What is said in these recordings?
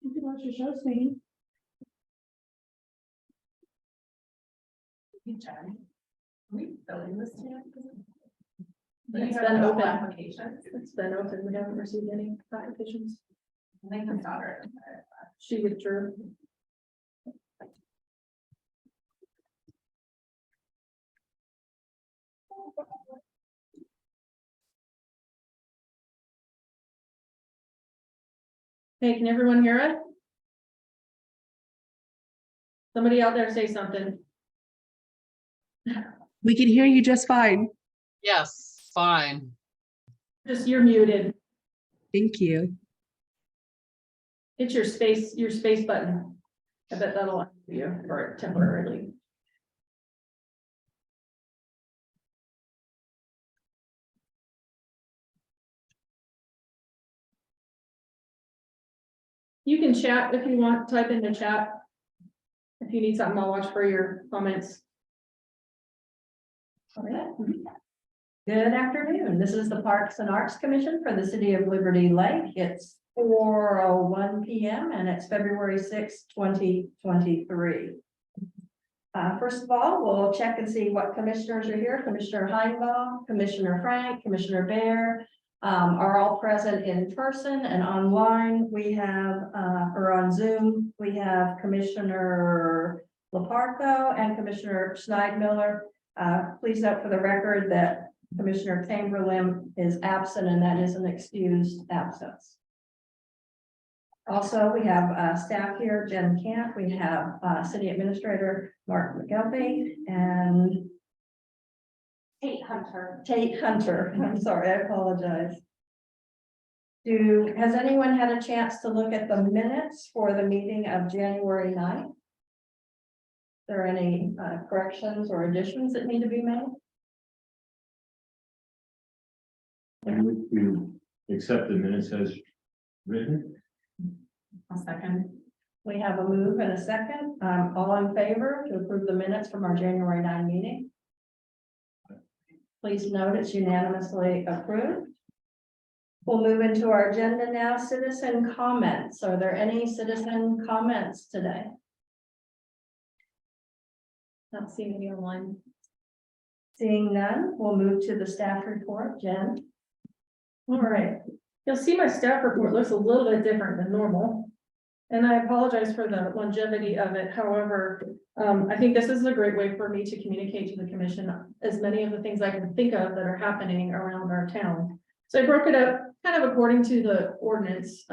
You can watch your show, Sweetie. We filling this yet? It's been open. Applications. It's been open. We haven't received any applications. Lincoln's daughter. She withdrew. Hey, can everyone hear it? Somebody out there say something. We can hear you just fine. Yes, fine. Just you're muted. Thank you. Hit your space button. I bet that'll unmute you for temporarily. You can chat if you want, type in the chat. If you need something, I'll watch for your comments. Good afternoon. This is the Parks and Arts Commission for the City of Liberty Lake. It's 4:01 p.m. and it's February 6, 2023. First of all, we'll check and see what commissioners are here. Commissioner Heinbaugh, Commissioner Frank, Commissioner Bear are all present in person, and online we have, or on Zoom, we have Commissioner Laparco and Commissioner Schneidmiller. Please note for the record that Commissioner Chamberlain is absent, and that is an excused absence. Also, we have staff here, Jen Camp, we have City Administrator Mark McGelvey and Tate Hunter. Tate Hunter. I'm sorry, I apologize. Has anyone had a chance to look at the minutes for the meeting of January 9th? Are there any corrections or additions that need to be made? And we accept the minutes as written. A second. We have a move and a second. All in favor to approve the minutes from our January 9 meeting? Please note it's unanimously approved. We'll move into our agenda now. Citizen comments. Are there any citizen comments today? Not seeing any online. Seeing none, we'll move to the staff report. Jen? All right, you'll see my staff report looks a little bit different than normal. And I apologize for the longevity of it. However, I think this is a great way for me to communicate to the commission as many of the things I can think of that are happening around our town. So I broke it up kind of according to the ordinance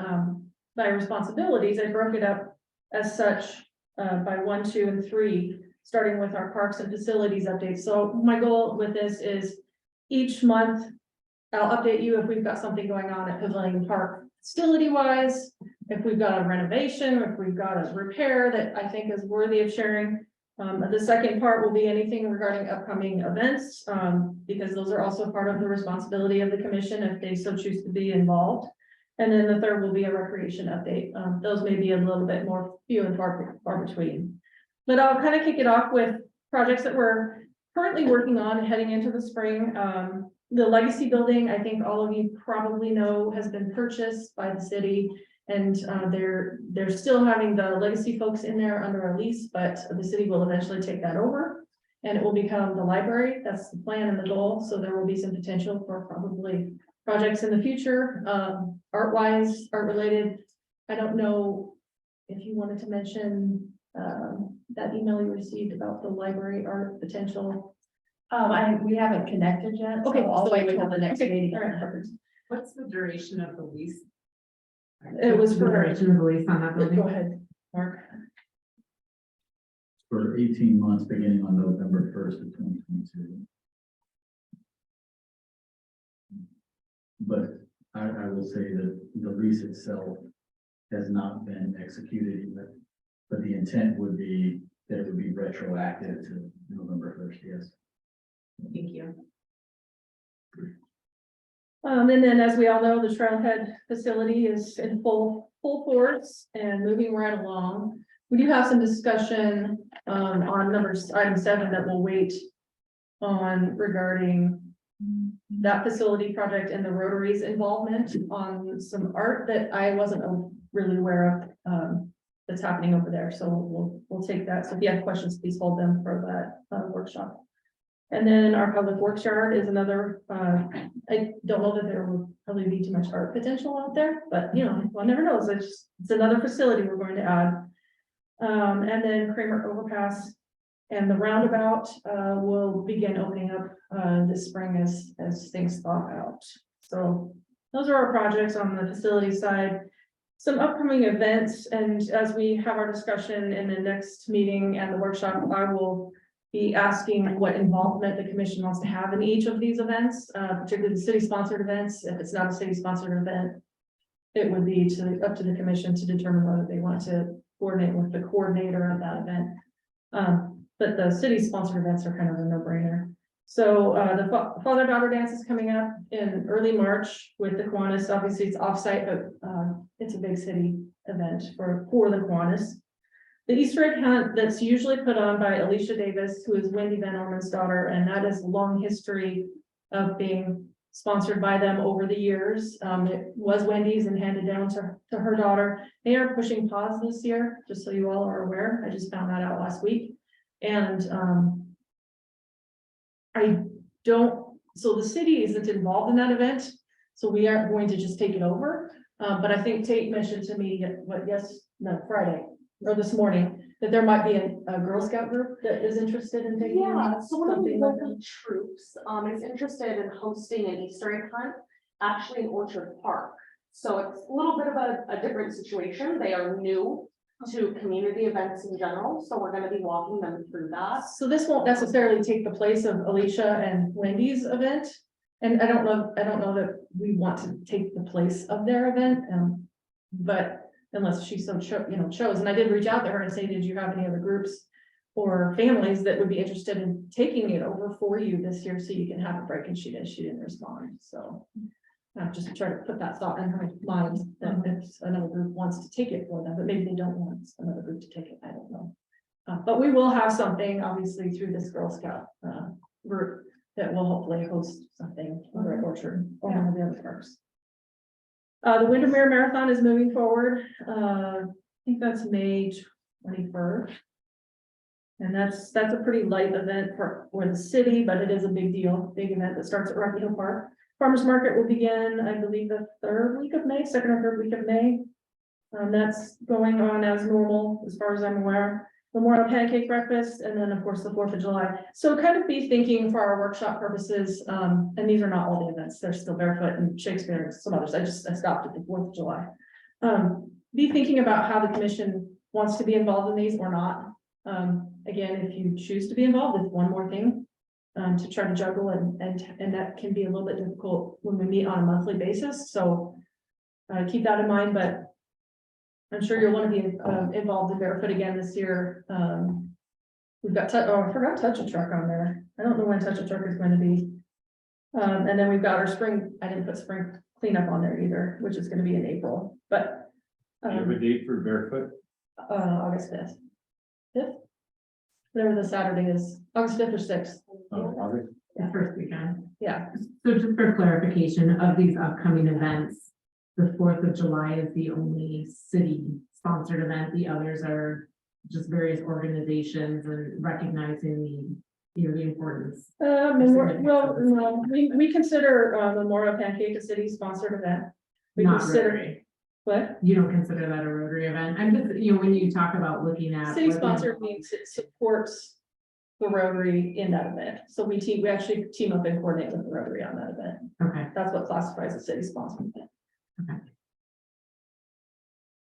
by responsibilities. I broke it up as such by 1, 2, and 3, starting with our parks and facilities updates. So my goal with this is each month I'll update you if we've got something going on at Pavilion Park facility wise, if we've got a renovation, if we've got a repair that I think is worthy of sharing. The second part will be anything regarding upcoming events, because those are also part of the responsibility of the commission if they so choose to be involved. And then the third will be a recreation update. Those may be a little bit more few and far between. But I'll kind of kick it off with projects that we're currently working on heading into the spring. The Legacy building, I think all of you probably know, has been purchased by the city, and they're still having the Legacy folks in there under a lease, but the city will eventually take that over and it will become the library. That's the plan and the goal. So there will be some potential for probably projects in the future, art-wise, art-related. I don't know if you wanted to mention that email you received about the library art potential. We haven't connected yet. Okay, so I'll so wait till the next okay, meeting. all right, perfect. What's the duration of the lease? It was for, Duration of the lease on that building? go ahead, Mark. For 18 months, beginning on November 1st of 2022. But I will say that the lease itself has not been executed yet. But the intent would be that it would be retroactive to November 1st, yes. Thank you. And then, as we all know, the Trailhead facility is in full force and moving right along. We do have some discussion on item 7 that we'll wait on regarding that facility project and the Rotary's involvement on some art that I wasn't really aware that's happening over there. So we'll take that. So if you have questions, please hold them for that workshop. And then our public works yard is another, I don't know that there will probably be too much art potential out there, but you know, one never knows. It's another facility we're going to add. And then Kramer Overpass and the roundabout, will begin opening up, this spring as things thaw out. So those are our projects on the facility side. Some upcoming events, and as we have our discussion in the next meeting and the workshop, I will be asking what involvement the commission wants to have in each of these events, particularly the city-sponsored events. If it's not a city-sponsored event, it would be up to the commission to determine whether they want to coordinate with the coordinator of that event. But the city-sponsored events are kind of a no-brainer. So the father-daughter dance is coming up in early March with the Kiwanis. Obviously, it's offsite, but it's a big city event for the Kiwanis. The Easter egg hunt that's usually put on by Alicia Davis, who is Wendy Van Orman's daughter, and that is a long history of being sponsored by them over the years. It was Wendy's and handed down to her daughter. They are pushing pause this year, just so you all are aware. I just found that out last week. And so the city isn't involved in that event, so we aren't going to just take it over. But I think Tate mentioned to me, Friday or this morning, that there might be a Girl Scout group that is interested in taking. Yeah, so one of the something like local troops, is interested in hosting an Easter egg hunt, actually in Orchard Park. So it's a little bit of a different situation. They are new to community events in general, so we're gonna be walking them through that. So this won't necessarily take the place of Alicia and Wendy's event. And I don't know that we want to take the place of their event, but unless she so chose, and I did reach out to her and say, did you have any other groups or families that would be interested in taking it over for you this year so you can have a break? And she didn't respond. So I'm just trying to put that thought in her mind that if another group wants to take it for them, but maybe they don't want another group to take it. I don't know. But we will have something obviously through this Girl Scout group that will hopefully host something over at Orchard or one of the other parks. The Windermere Marathon is moving forward. I think that's May 21st. And that's a pretty light event for the city, but it is a big deal, big event that starts at Rocky Hill Park. Farmers Market will begin, I believe, the second or third week of May. That's going on as normal, as far as I'm aware. Memorial Pancake Breakfast, and then of course the 4th of July. So kind of be thinking for our workshop purposes, and these are not all the events, there's still Barefoot and Shakespeare and some others. I stopped at the 4th of July. Be thinking about how the commission wants to be involved in these or not. Again, if you choose to be involved, it's one more thing to try to juggle, and that can be a little bit difficult when we meet on a monthly basis. So keep that in mind, but I'm sure you'll want to be involved in Barefoot again this year. We've got, I forgot Touch a Truck on there. I don't know when Touch a Truck is going to be. And then we've got our spring, I didn't put spring cleanup on there either, which is going to be in April, but Do you have a date for Barefoot? August 5th. 5th? Whatever the Saturday is, August 5th or 6th. August? The first weekend. Yeah, So just for clarification of these upcoming events, the 4th of July is the only city-sponsored event. The others are just various organizations and recognizing the importance. we consider Memorial Pancake a city-sponsored event. We Not consider Rotary. what? You don't consider that a Rotary event? I'm just, when you talk about looking at. City-sponsored means it supports the Rotary in that event. So we actually team up and coordinate with the Rotary on that event. Okay, That's what classifies a city-sponsored event. Okay.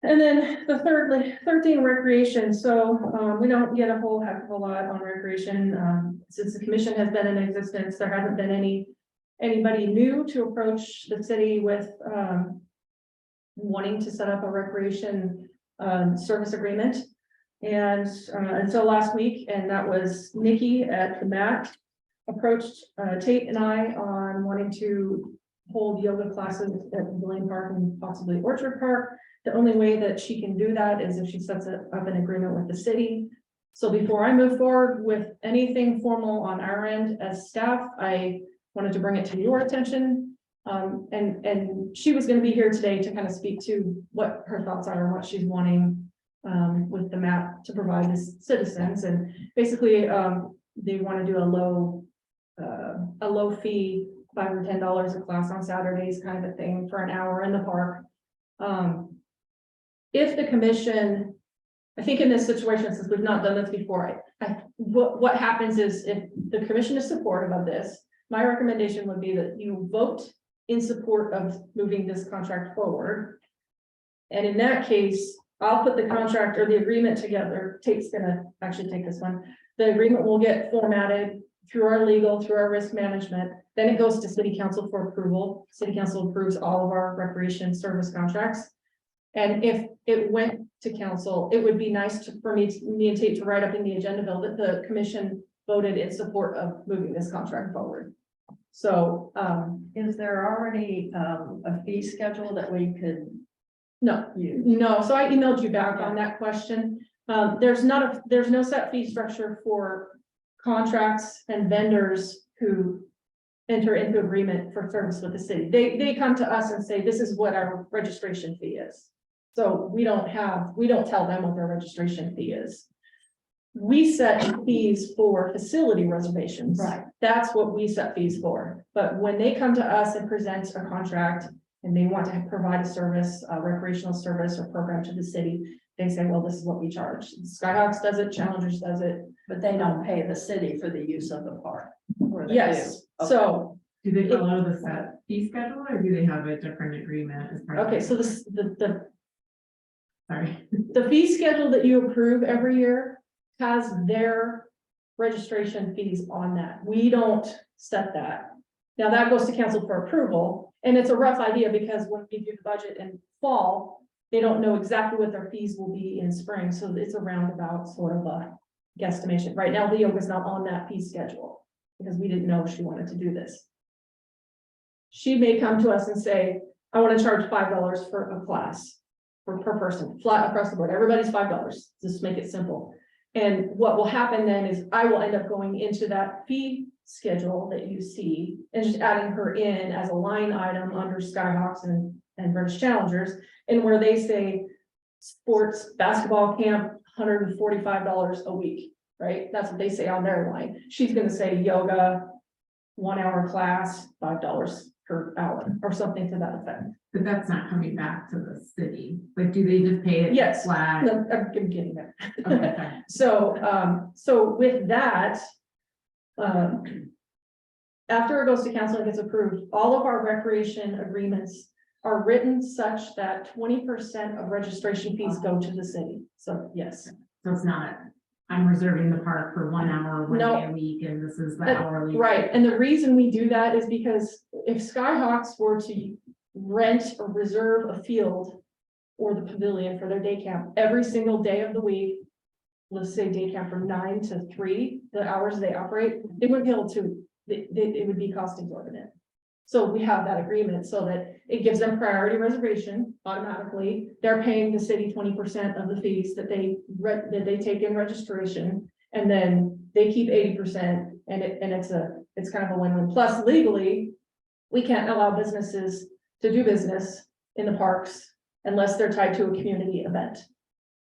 And then the third thing, recreation. So we don't get a whole heck of a lot on recreation. Since the commission has been in existence, there hasn't been anybody new to approach the city with wanting to set up a recreation service agreement. And until last week, and that was Nikki at the MAC approached Tate and I on wanting to hold yoga classes at Blaine Park and possibly Orchard Park. The only way that she can do that is if she sets up an agreement with the city. So before I move forward with anything formal on our end as staff, I wanted to bring it to your attention. And she was gonna be here today to kind of speak to what her thoughts are and what she's wanting with the map to provide the citizens. And basically, they want to do a low fee, $5 or $10 a class on Saturdays, kind of a thing for an hour in the park. If the commission, I think in this situation, since we've not done this before, what happens is if the commission is supportive of this, my recommendation would be that you vote in support of moving this contract forward. And in that case, I'll put the contract or the agreement together. Tate's gonna actually take this one. The agreement will get formatted through our legal, through our risk management. Then it goes to city council for approval. City council approves all of our recreation service contracts. And if it went to council, it would be nice for me and Tate to write up in the agenda bill that the commission voted in support of moving this contract forward. So, Is there already a fee schedule that we could no, use? no. So I emailed you back on that question. There's no set fee structure for contracts and vendors who enter into agreement for service with the city. They come to us and say, this is what our registration fee is. So we don't tell them what their registration fee is. We set fees for facility reservations. Right. That's what we set fees for. But when they come to us and present a contract and they want to provide a service, a recreational service or program to the city, they say, well, this is what we charge. Skyhawks does it, Challengers does it. But they don't pay the city for the use of the park. or they Yes, do? so, Do they follow the set fee schedule or do they have a different agreement as part of? okay, it? so Sorry. the fee schedule that you approve every year has their registration fees on that. We don't set that. Now that goes to council for approval, and it's a rough idea because when we do the budget in fall, they don't know exactly what their fees will be in spring, so it's a roundabout sort of a guesstimation. Right now, Leo was not on that fee schedule because we didn't know she wanted to do this. She may come to us and say, I want to charge $5 for a class per person, flat across the board. Everybody's $5. Just make it simple. And what will happen then is I will end up going into that fee schedule that you see and just adding her in as a line item under Skyhawks and British Challengers, and where they say sports basketball camp, $145 a week, right? That's what they say on their line. She's gonna say yoga, 1 hour class, $5 per hour or something to that effect. But that's not coming back to the city. Like, do they just pay it Yes. flat? No, I'm getting there. Okay, sorry. So with that, after it goes to council and gets approved, all of our recreation agreements are written such that 20% of registration fees go to the city. So yes, So it's not, I'm reserving the park for 1 hour, one No. day a week, and this is the hourly. right. And the reason we do that is because if Skyhawks were to rent or reserve a field or the pavilion for their day camp every single day of the week, let's say day camp from 9 to 3, the hours they operate, they wouldn't be able to, it would be cost exorbitant. So we have that agreement so that it gives them priority reservation automatically. They're paying the city 20% of the fees that they take in registration, and then they keep 80%, and it's kind of a win-win. Plus legally, we can't allow businesses to do business in the parks unless they're tied to a community event.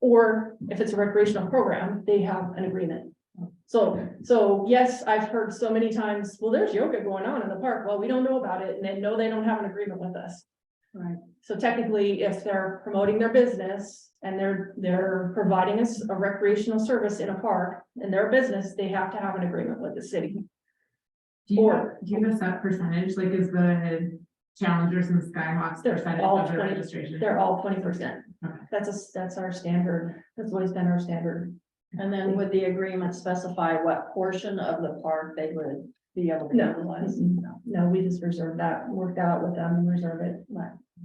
Or if it's a recreational program, they have an agreement. So yes, I've heard so many times, well, there's yoga going on in the park. Well, we don't know about it, and they know they don't have an agreement with us. Right. So technically, if they're promoting their business and they're providing us a recreational service in a park and their business, they have to have an agreement with the city. Do you have a set percentage? Like, is the Challengers and Skyhawks They're percentage all of the 20 registration? They're all 20%. Okay. That's our standard. That's always been our standard. And then would the agreement specify what portion of the park they would be able to No. utilize? No, we just reserve that, work that out with them and reserve it.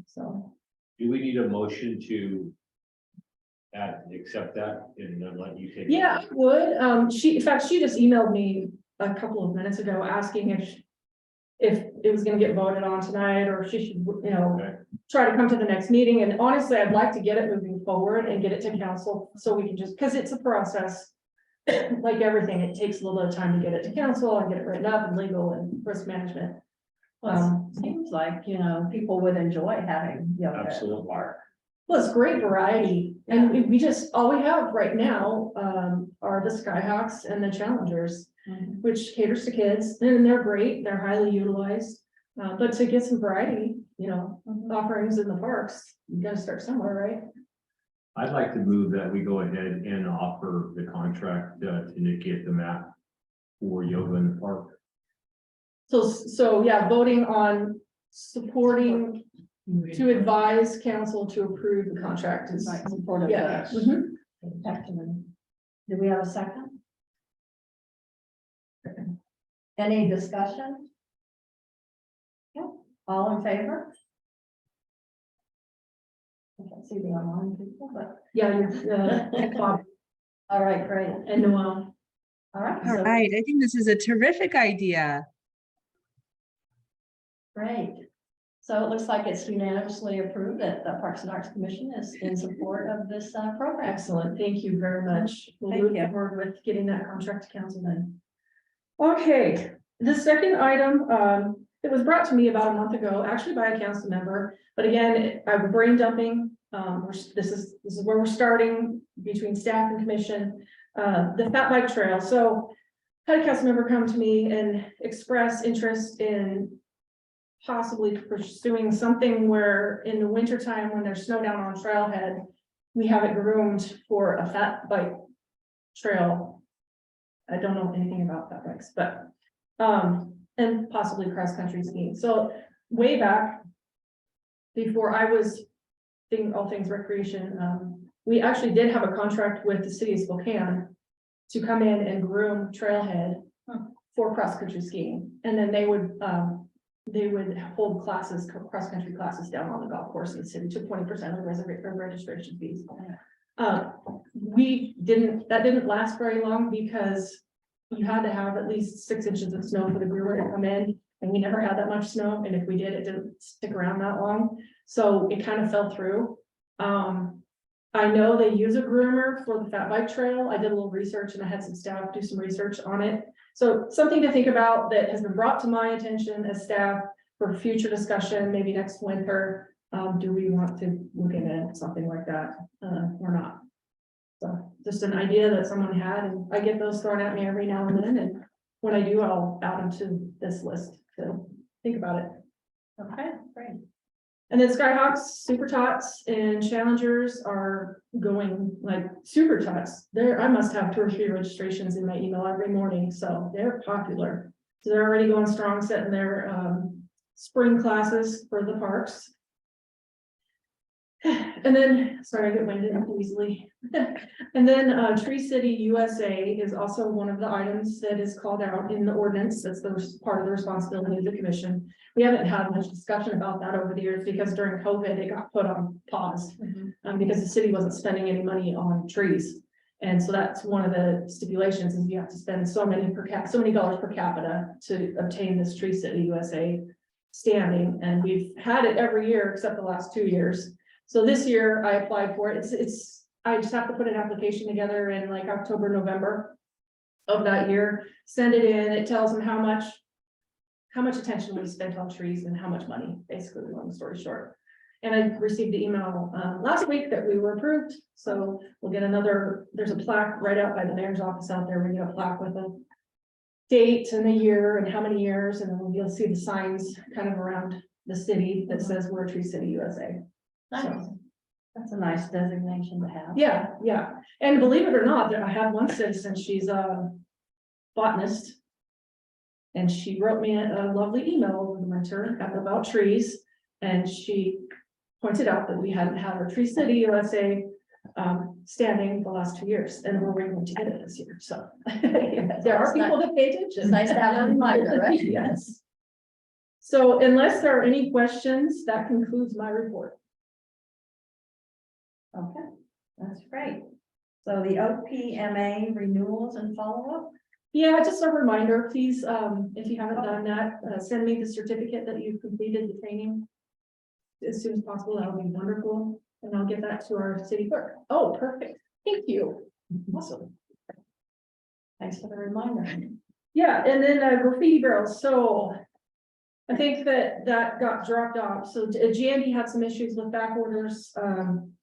So, Do we need a motion to accept that and then let you take? yeah, I would. In fact, she just emailed me a couple of minutes ago asking if it was gonna get voted on tonight, or if she should, Okay. try to come to the next meeting. And honestly, I'd like to get it moving forward and get it to council so we can because it's a process. Like everything, it takes a little bit of time to get it to council and get it written up and legal and risk management. Seems like, people would enjoy having yoga at the Absolutely. park. Well, it's great variety, and we just, all we have right now, are the Skyhawks and the Challengers, which caters to kids, and they're great, they're highly utilized. But to get some variety, offerings in the parks, you gotta start somewhere, right? I'd like to move that we go ahead and offer the contract to Nikki at the map for yoga in the park. So yeah, voting on supporting to advise council to approve the contract is, Right, support of yeah. the Mhm. activity. Do we have a second? Any discussion? Yeah, all in favor? I can't see the online people, but, Yeah, you're, Bob all right, great. and Noel. All right, All so right, I think this is a terrific idea. great. So it looks like it's unanimously approved that the Parks and Arts Commission is in support of this program. Excellent, thank you very much. We'll Thank move you. forward with getting that contract to council then. Okay, the second item, it was brought to me about a month ago, actually by a council member, but again, I'm brain dumping. This is where we're starting between staff and commission, the Fat Bike Trail. So had a council member come to me and express interest in possibly pursuing something where in the winter time when there's snow down on trailhead, we have it groomed for a fat bike trail. I don't know anything about fat bikes, but, and possibly cross-country skiing. So way back, before I was thinking all things recreation, we actually did have a contract with the city of Spokane to come in and groom trailhead for cross-country skiing. And then they would hold classes, cross-country classes down on the golf course in the city, took 20% of the registration fees. That didn't last very long because you had to have at least 6 inches of snow for the groomer to come in, and we never had that much snow, and if we did, it didn't stick around that long, so it kind of fell through. I know they use a groomer for the Fat Bike Trail. I did a little research and I had some staff do some research on it. So something to think about that has been brought to my attention as staff for future discussion, maybe next winter. Do we want to look into something like that or not? So just an idea that someone had, and I get those thrown at me every now and then, and when I do, I'll add them to this list to think about it. Okay, great. And then Skyhawks, Super Tots, and Challengers are going like Super Tots. I must have 2 or 3 registrations in my email every morning, so they're popular. So they're already going strong, setting their spring classes for the parks. And then, sorry, I get winded easily. And then Tree City USA is also one of the items that is called out in the ordinance. That's part of the responsibility of the commission. We haven't had much discussion about that over the years because during COVID, it got put on pause because the city wasn't spending any money on trees. And so that's one of the stipulations is you have to spend so many dollars per capita to obtain this Tree City USA standing. And we've had it every year except the last 2 years. So this year I applied for it. I just have to put an application together in like October, November of that year, send it in. It tells them how much attention we spent on trees and how much money, basically, long story short. And I received the email last week that we were approved. So we'll get there's a plaque right out by the mayor's office out there. We get a plaque with a date and a year and how many years. And then you'll see the signs kind of around the city that says we're Tree City USA. Nice. That's a nice designation to have. Yeah, yeah. And believe it or not, I have one citizen, she's a botanist. And she wrote me a lovely email over the winter about trees. And she pointed out that we hadn't had our Tree City USA standing the last 2 years, and we're going to get it this year. So there are people that pay attention. It's nice to have a reminder, right? Yes. So unless there are any questions, that concludes my report. Okay, that's great. So the OPMA renewals and follow-up? Yeah, just a reminder, please, if you haven't done that, send me the certificate that you've completed the training as soon as possible. That'll be wonderful. And I'll get that to our city clerk. Oh, perfect. Thank you. Awesome. Thanks for the reminder. Yeah, and then graffiti barrels. So I think that got dropped off, so GMP had some issues with back orders,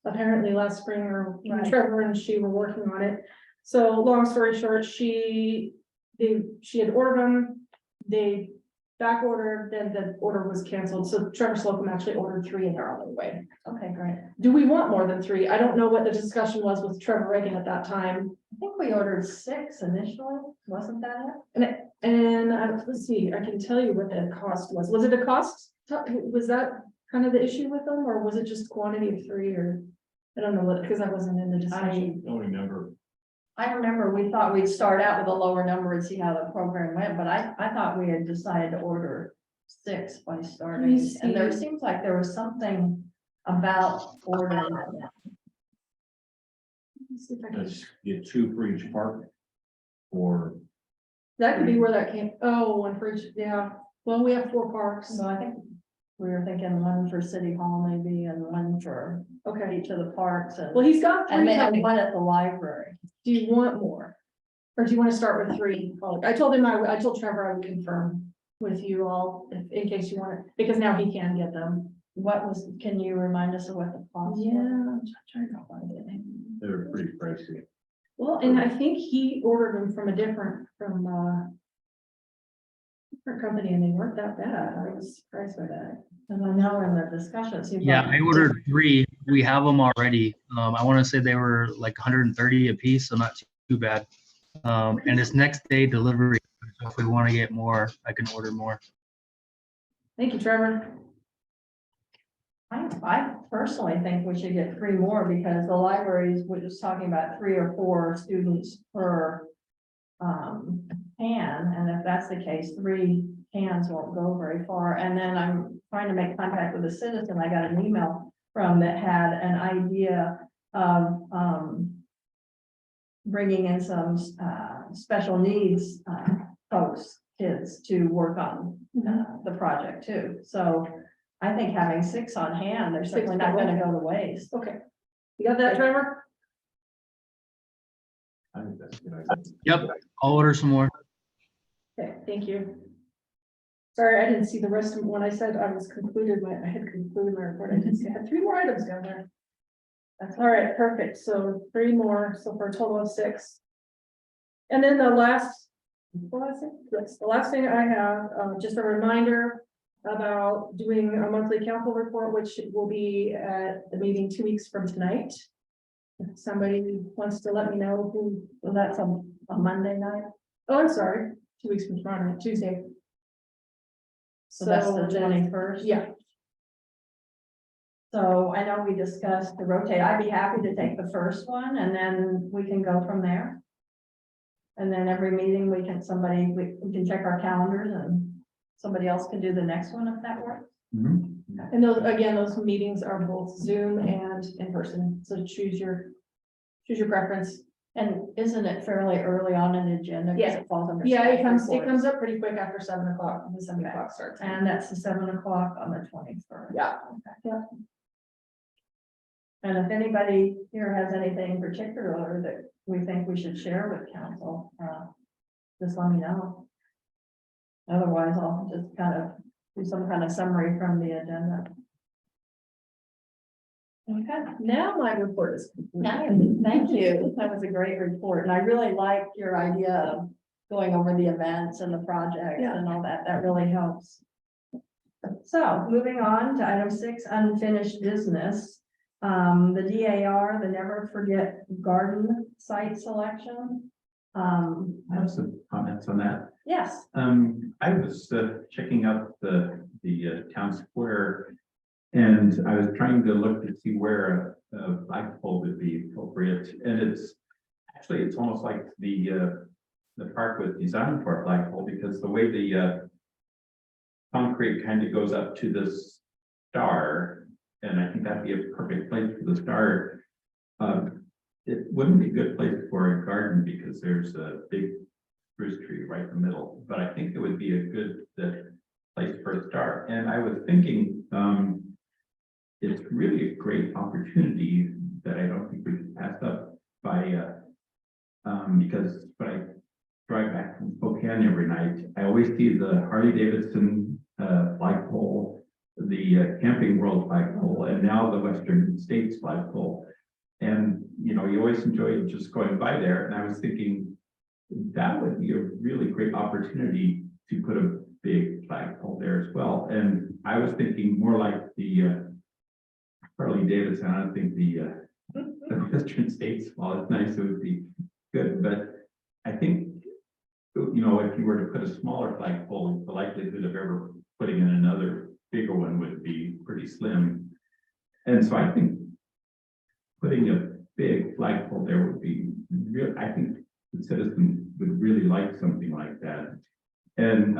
apparently last spring, or Right. Trevor and she were working on it. So long story short, she had ordered them, they back ordered, then the order was canceled, so Trevor Slocum actually ordered 3 and they're on their way. Okay, great. Do we want more than 3? I don't know what the discussion was with Trevor Reagan at that time. I think we ordered 6 initially, wasn't that it? And let's see, I can tell you what the cost was. Was it a cost? Was that kind of the issue with them, or was it just quantity of 3, or? I don't know what, because I wasn't in the discussion. Don't remember. I remember we thought we'd start out with a lower number and see how the program went, but I thought we had decided to order 6 by starting. And there see. seems like there was something about ordering. Let's see if I can- Let's get 2 for each park. Or, That could be where that came, oh, 1 for each, yeah. Well, we have 4 parks. So I think we were thinking 1 for City Hall maybe and 1 for Okay, each of the parks and. well, he's got 3 And then coming. 1 at the library. Do you want more? Or do you want to start with 3? I told him, I told Trevor I would confirm with you all in case you want it, because now he can get them. Can you remind us of what the cost was? Yeah, I'm trying to find it. they're pretty pricey. Well, and I think he ordered them from a different company, and they weren't that bad. I was surprised by that. And I know in the discussion. it seemed Yeah, like- I ordered 3. We have them already. I want to say they were like 130 a piece, so not too bad. And it's next day delivery. So if we want to get more, I can order more. Thank you, Trevor. I personally think we should get 3 more because the libraries, we're just talking about 3 or 4 students per can, and if that's the case, 3 cans won't go very far. And then I'm trying to make contact with a citizen. I got an email from that had an idea of bringing in some special needs folks, kids to work on the project too. So I think having 6 on hand, they're 6 certainly not people. gonna go to waste. Okay. You got that, Trevor? I think that's a good idea. Yep, I'll order some more. Okay, thank you. Sorry, I didn't see the rest of, when I said I had concluded my report, I didn't see, I had 3 more items down there. That's All right, perfect. So 3 more, so for a total of 6. And then the last thing I have, just a reminder about doing a monthly council report, which will be at the meeting 2 weeks from tonight. If somebody wants to let me know who, So that's a Monday night. oh, I'm sorry, 2 weeks from tomorrow, Tuesday. So that's the then- 21st. Yeah, So I know we discussed the rotate. I'd be happy to take the first one and then we can go from there. And then every meeting we can can check our calendars and somebody else can do the next one if that works. Mhm. and those meetings are both Zoom and in person, so choose your preference. And isn't it fairly early on in the agenda? 'Cause Yeah. It falls under. Yeah, it staff comes reports. up pretty quick after 7 o'clock, the 7 o'clock start time. And that's the 7 o'clock on the 21st. Yeah, And if anybody here has anything particular that we think we should share with council, just let me know. Otherwise, I'll just kind of do some kind of summary from the agenda. Okay, now my report is complete. thank you. That was a great report. And I really like your idea of going over the events and the projects Yeah. and all that. That really helps. So moving on to item 6, unfinished business. The DAR, the Never Forget Garden Site Selection. I have some comments on that. Yes, I was checking out the town square. And I was trying to look to see where a flagpole would be appropriate, and it's almost like the park was designed for a flagpole, because the way the concrete kind of goes up to this star, and I think that'd be a perfect place for the star. It wouldn't be a good place for a garden because there's a big spruce tree right in the middle, but I think it would be a good place for a star. And I was thinking, it's really a great opportunity that I don't think we should pass up by, because when I drive back from Spokane every night, I always see the Harley Davidson flagpole, the Camping World flagpole, and now the Western States flagpole. And, you know, you always enjoy just going by there, and I was thinking that would be a really great opportunity to put a big flagpole there as well. And I was thinking more like the Harley Davidson. I don't think the Western States, while it's nice, it would be good, but I think, you know, if you were to put a smaller flagpole, the likelihood of ever putting in another bigger one would be pretty slim. And so I think putting a big flagpole there would be real. I think the citizens would really like something like that. And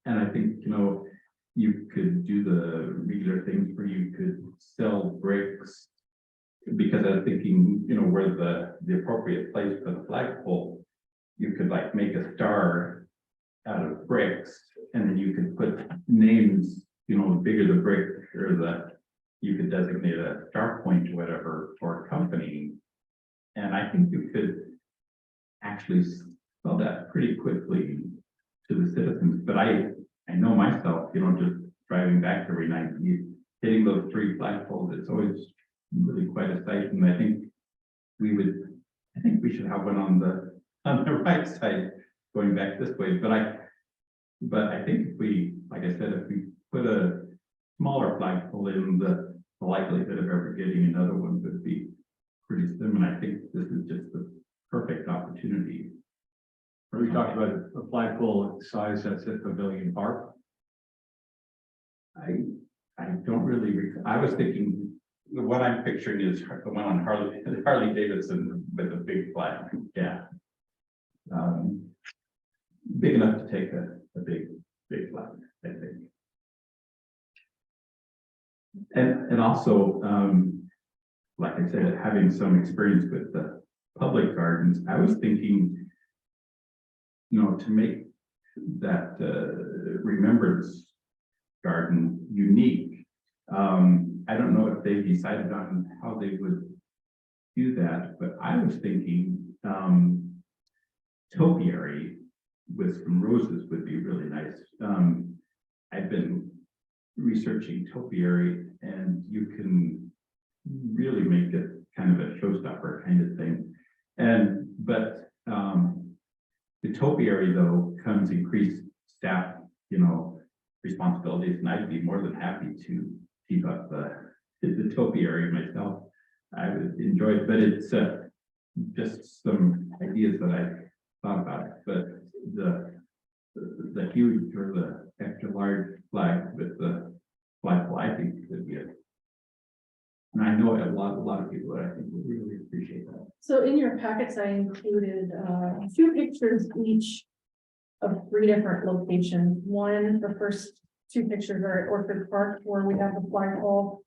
I think, you know, you could do the regular things where you could sell bricks, because I was thinking, you know, where the appropriate place for the flagpole, you could like make a star out of bricks, and then you could put names, you know, the bigger the brick, or you could designate a star point or whatever for a company. And I think you could actually sell that pretty quickly to the citizens. But I know myself, you know, just driving back every night, hitting those 3 flagpoles, it's always really quite a sight. And I think we should have one on the right side going back this way. But I think if we, like I said, if we put a smaller flagpole in, the likelihood of ever getting another one would be pretty slim. And I think this is just the perfect opportunity. Are we talking about a flagpole size that's at Pavilion Park? I don't really, I was thinking, what I'm picturing is the one on Harley Davidson with a big flag, yeah. Big enough to take a big flag, I think. And also, like I said, having some experience with the public gardens, I was thinking, you know, to make that remembrance garden unique. I don't know if they've decided on how they would do that, but I was thinking topiary with some roses would be really nice. I've been researching topiary, and you can really make it kind of a showstopper kind of thing. But the topiary, though, comes increased staff, you know, responsibilities, and I'd be more than happy to keep up the topiary myself. I would enjoy it, but it's just some ideas that I thought about it. But the huge or the extra large flag with the flagpole, I think would be it. And I know a lot of people that I think would really appreciate that. So in your packets, I included 2 pictures each of 3 different locations. One, the first 2 pictures are at Orchard Park, where we have the flagpole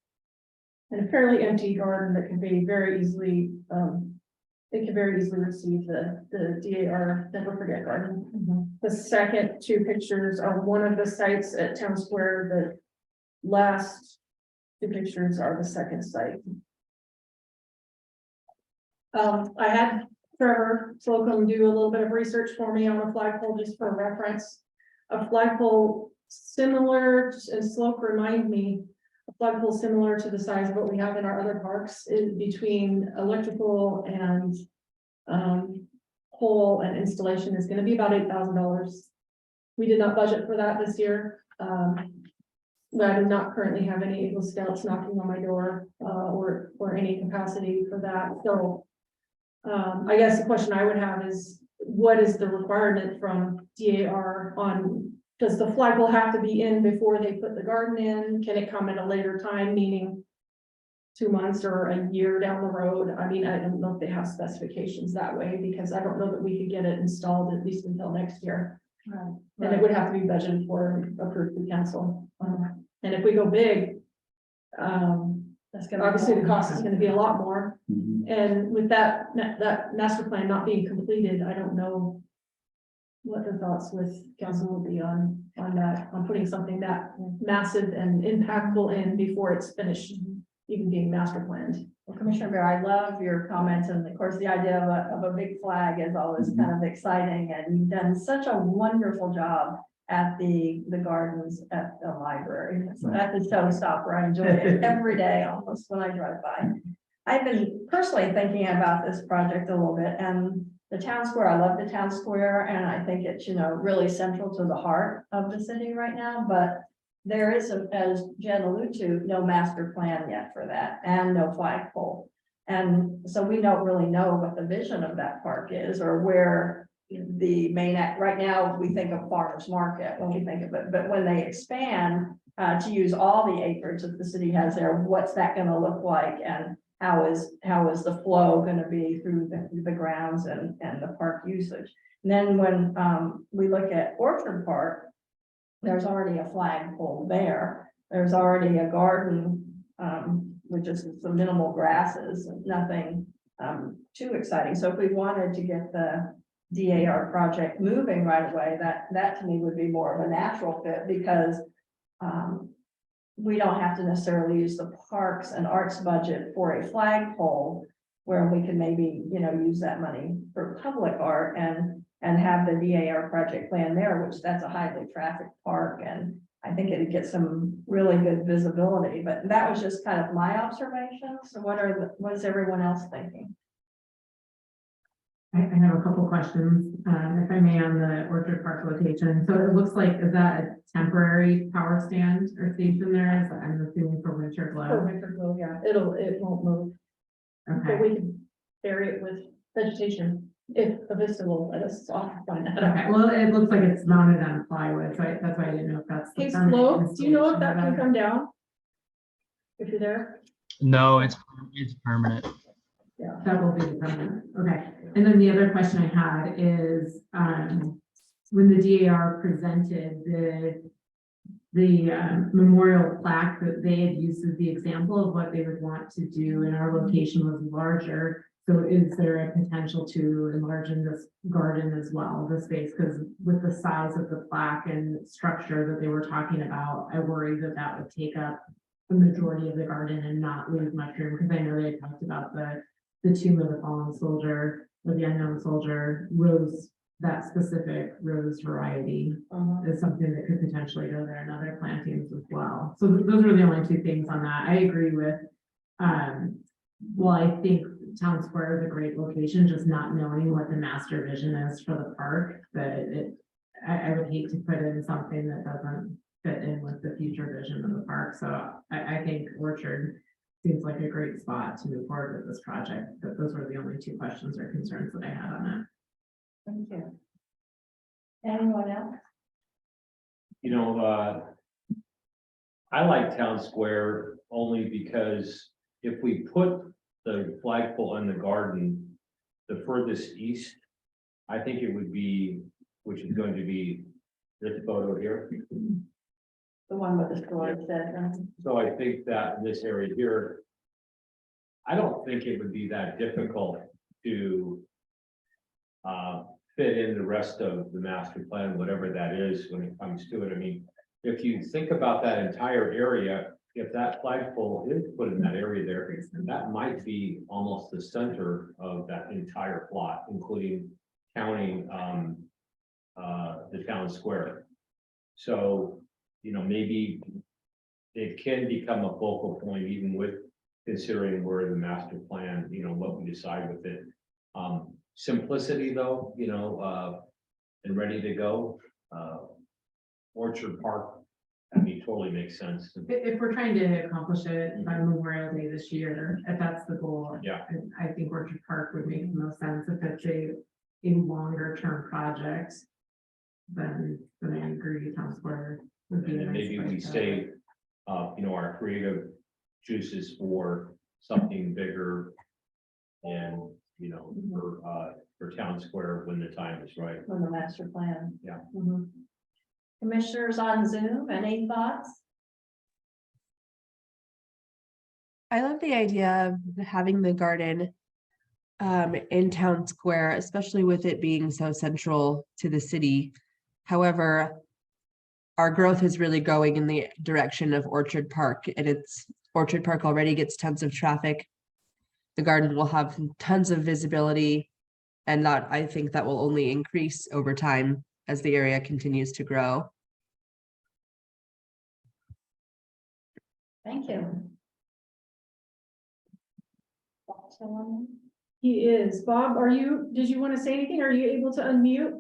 and a fairly empty garden that can be very easily, it can very easily receive the DAR, Never Forget Garden. The second 2 pictures are one of the sites at Town Square. The last 2 pictures are the second site. I had Trevor Slocum do a little bit of research for me on a flagpole, just for reference. A flagpole similar, and Slope remind me, a flagpole similar to the size of what we have in our other parks, is between electrical and pole and installation is gonna be about $8,000. We did not budget for that this year. But I do not currently have any Eagle Scouts knocking on my door, or any capacity for that. So I guess the question I would have is, what is the requirement from DAR on, does the flagpole have to be in before they put the garden in? Can it come at a later time, meaning 2 months or a year down the road? I mean, I don't know if they have specifications that way, because I don't know that we could get it installed at least until next year. And it would have to be budgeted for and approved through council. And if we go big, That's gonna obviously the cost is gonna be a lot more. Mhm. And with that master plan not being completed, I don't know what the thoughts with council will be on that, on putting something that massive and impactful in before it's finished, even being master planned. Well, Commissioner Bear, I love your comments, and of course, the idea of a big flag is always kind of exciting, and you've done such a wonderful job at the gardens at the library. That's a showstopper. I enjoy it every day almost when I drive by. I've been personally thinking about this project a little bit, and the town square, I love the town square, and I think it's, you know, really central to the heart of the city right now, but there is, as Jen alluded to, no master plan yet for that, and no flagpole. And so we don't really know what the vision of that park is, or where the main act, right now, we think of farmers market when we think of it, but when they expand to use all the acreage that the city has there, what's that gonna look like? And how is the flow gonna be through the grounds and the park usage? And then when we look at Orchard Park, there's already a flagpole there. There's already a garden, with just some minimal grasses, nothing too exciting. So if we wanted to get the DAR project moving right away, that to me would be more of a natural fit, because we don't have to necessarily use the parks and arts budget for a flagpole, where we can maybe, you know, use that money for public art and have the DAR project plan there, which that's a highly trafficked park, and I think it'd get some really good visibility. But that was just kind of my observation. So what is everyone else thinking? I have a couple questions, if I may, on the Orchard Park location. So it looks like, is that a temporary power stand or station there? Is that- I'm assuming for winter For glow. winter glow, yeah, it won't move, but Okay, we can bury it with vegetation if the vista will let us off find that okay. out. Well, it looks like it's mounted on plywood, so that's why I didn't know if that's. the Hey, permanent Flo, do you know if that installation can of come down? If you're there? No, it's permanent. That will be the permanent, okay. And then the other question I had is, when the DAR presented the memorial plaque that they had used as the example of what they would want to do, and our location was larger. So is there a potential to enlarge in this garden as well, the space? Because with the size of the plaque and structure that they were talking about, I worry that that would take up the majority of the garden and not leave much room, because I know they talked about the tomb of the fallen soldier, or the unknown soldier, rose, that specific rose variety is something that could potentially go there, and other plantings as well. So those are the only two things on that. I agree with, well, I think Town Square is a great location, just not knowing what the master vision is for the park, that I would hate to put in something that doesn't fit in with the future vision of the park. So I think Orchard seems like a great spot to move forward with this project, but those were the only two questions or concerns that I had on that. Thank you. Anyone else? You know, I like Town Square only because if we put the flagpole in the garden the furthest east, I think it would be, which is going to be this photo here. The one with the storage shed. So I think that in this area here, I don't think it would be that difficult to fit in the rest of the master plan, whatever that is when it comes to it. I mean, if you think about that entire area, if that flagpole is put in that area there, that might be almost the center of that entire plot, including counting the town square. So, you know, maybe it can become a focal point, even with considering where the master plan, you know, what we decide with it. Simplicity though, you know, and ready to go. Orchard Park, I mean, totally makes sense. If we're trying to accomplish it by Memorial Day this year, if that's the goal. Yeah. I think Orchard Park would make the most sense. If it's a longer term project, then I agree, Town Square would be. And a then nice maybe we place to- save, you know, our creative juices for something bigger. And, you know, for Town Square when the time is right. From the master plan. Yeah. Mhm. Commissioners on Zoom, any thoughts? I love the idea of having the garden in Town Square, especially with it being so central to the city. However, our growth is really going in the direction of Orchard Park, and Orchard Park already gets tons of traffic. The garden will have tons of visibility, and I think that will only increase over time as the area continues to grow. Thank you. He is. Bob, did you want to say anything? Are you able to unmute?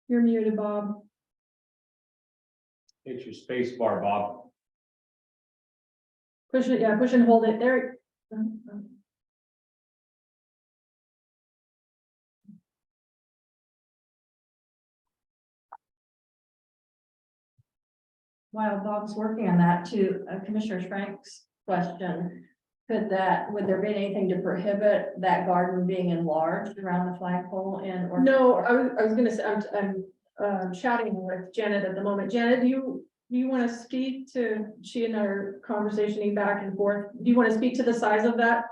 You're muted, Bob. Hit your space bar, Bob. Push it, yeah, push and hold it. There. While Bob's working on that, to Commissioner Frank's question, would there be anything to prohibit that garden being enlarged around the flagpole and? No, I was gonna say, I'm chatting with Janet at the moment. Janet, do you want to speak to, she and I are conversationing back and forth. Do you want to speak to the size of that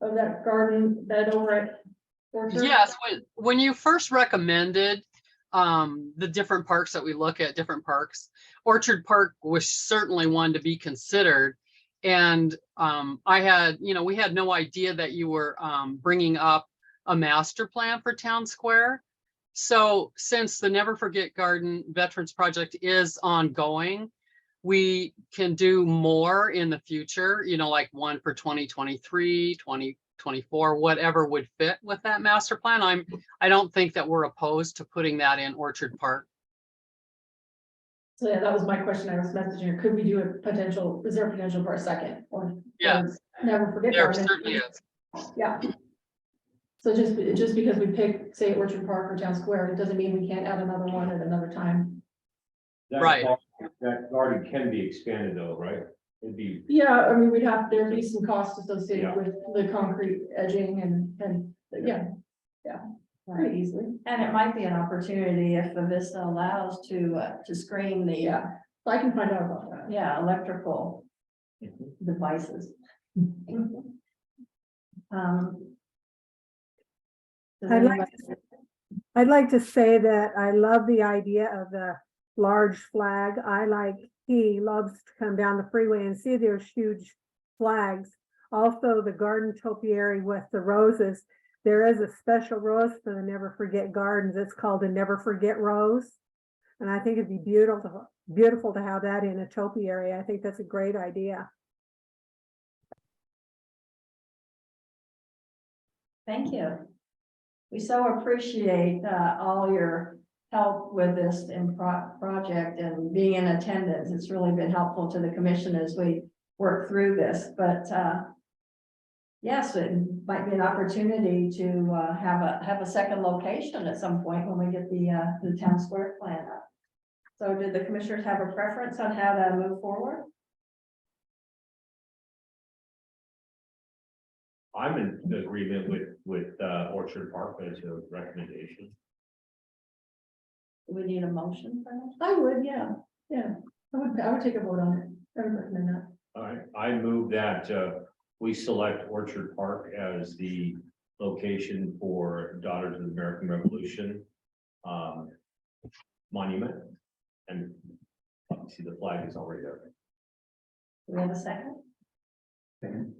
garden bed over at Orchard? Yes, when you first recommended the different parks that we look at, different parks, Orchard Park was certainly one to be considered. And we had no idea that you were bringing up a master plan for Town Square. So since the Never Forget Garden Veterans Project is ongoing, we can do more in the future, like one for 2023, 2024, whatever would fit with that master plan. I don't think that we're opposed to putting that in Orchard Park. So yeah, that was my question. I was messaging her. Could we do is there a potential for a second? Or Yeah. Never Forget There Garden? certainly is. Yeah. So just because we pick, say, Orchard Park or Town Square, it doesn't mean we can't add another one at another time. Right. That garden can be expanded though, right? It'd be, Yeah, I mean, there'd be some costs associated Yeah. with the concrete edging and, yeah, pretty easily. And it might be an opportunity if the Vista allows to screen the, Yeah, I can find out about that. electrical devices. Does I'd like to say that I love the idea of the large flag. He loves to come down the freeway and see those huge flags. Also, the garden topiary with the roses. There is a special rose for the Never Forget Gardens. It's called the Never Forget Rose. And I think it'd be beautiful to have that in a topiary. I think that's a great idea. Thank you. We so appreciate all your help with this project and being in attendance. It's really been helpful to the commission as we work through this, but yes, it might be an opportunity to have a second location at some point when we get the Town Square plan up. So did the commissioners have a preference on how to move forward? I'm in agreement with Orchard Park as a recommendation. Do we need a motion for that? I would, yeah. I would take a vote on it. I would recommend that. All right, I move that we select Orchard Park as the location for Daughters of the American Revolution monument. And obviously the flag is already there. Do we have a second? Second.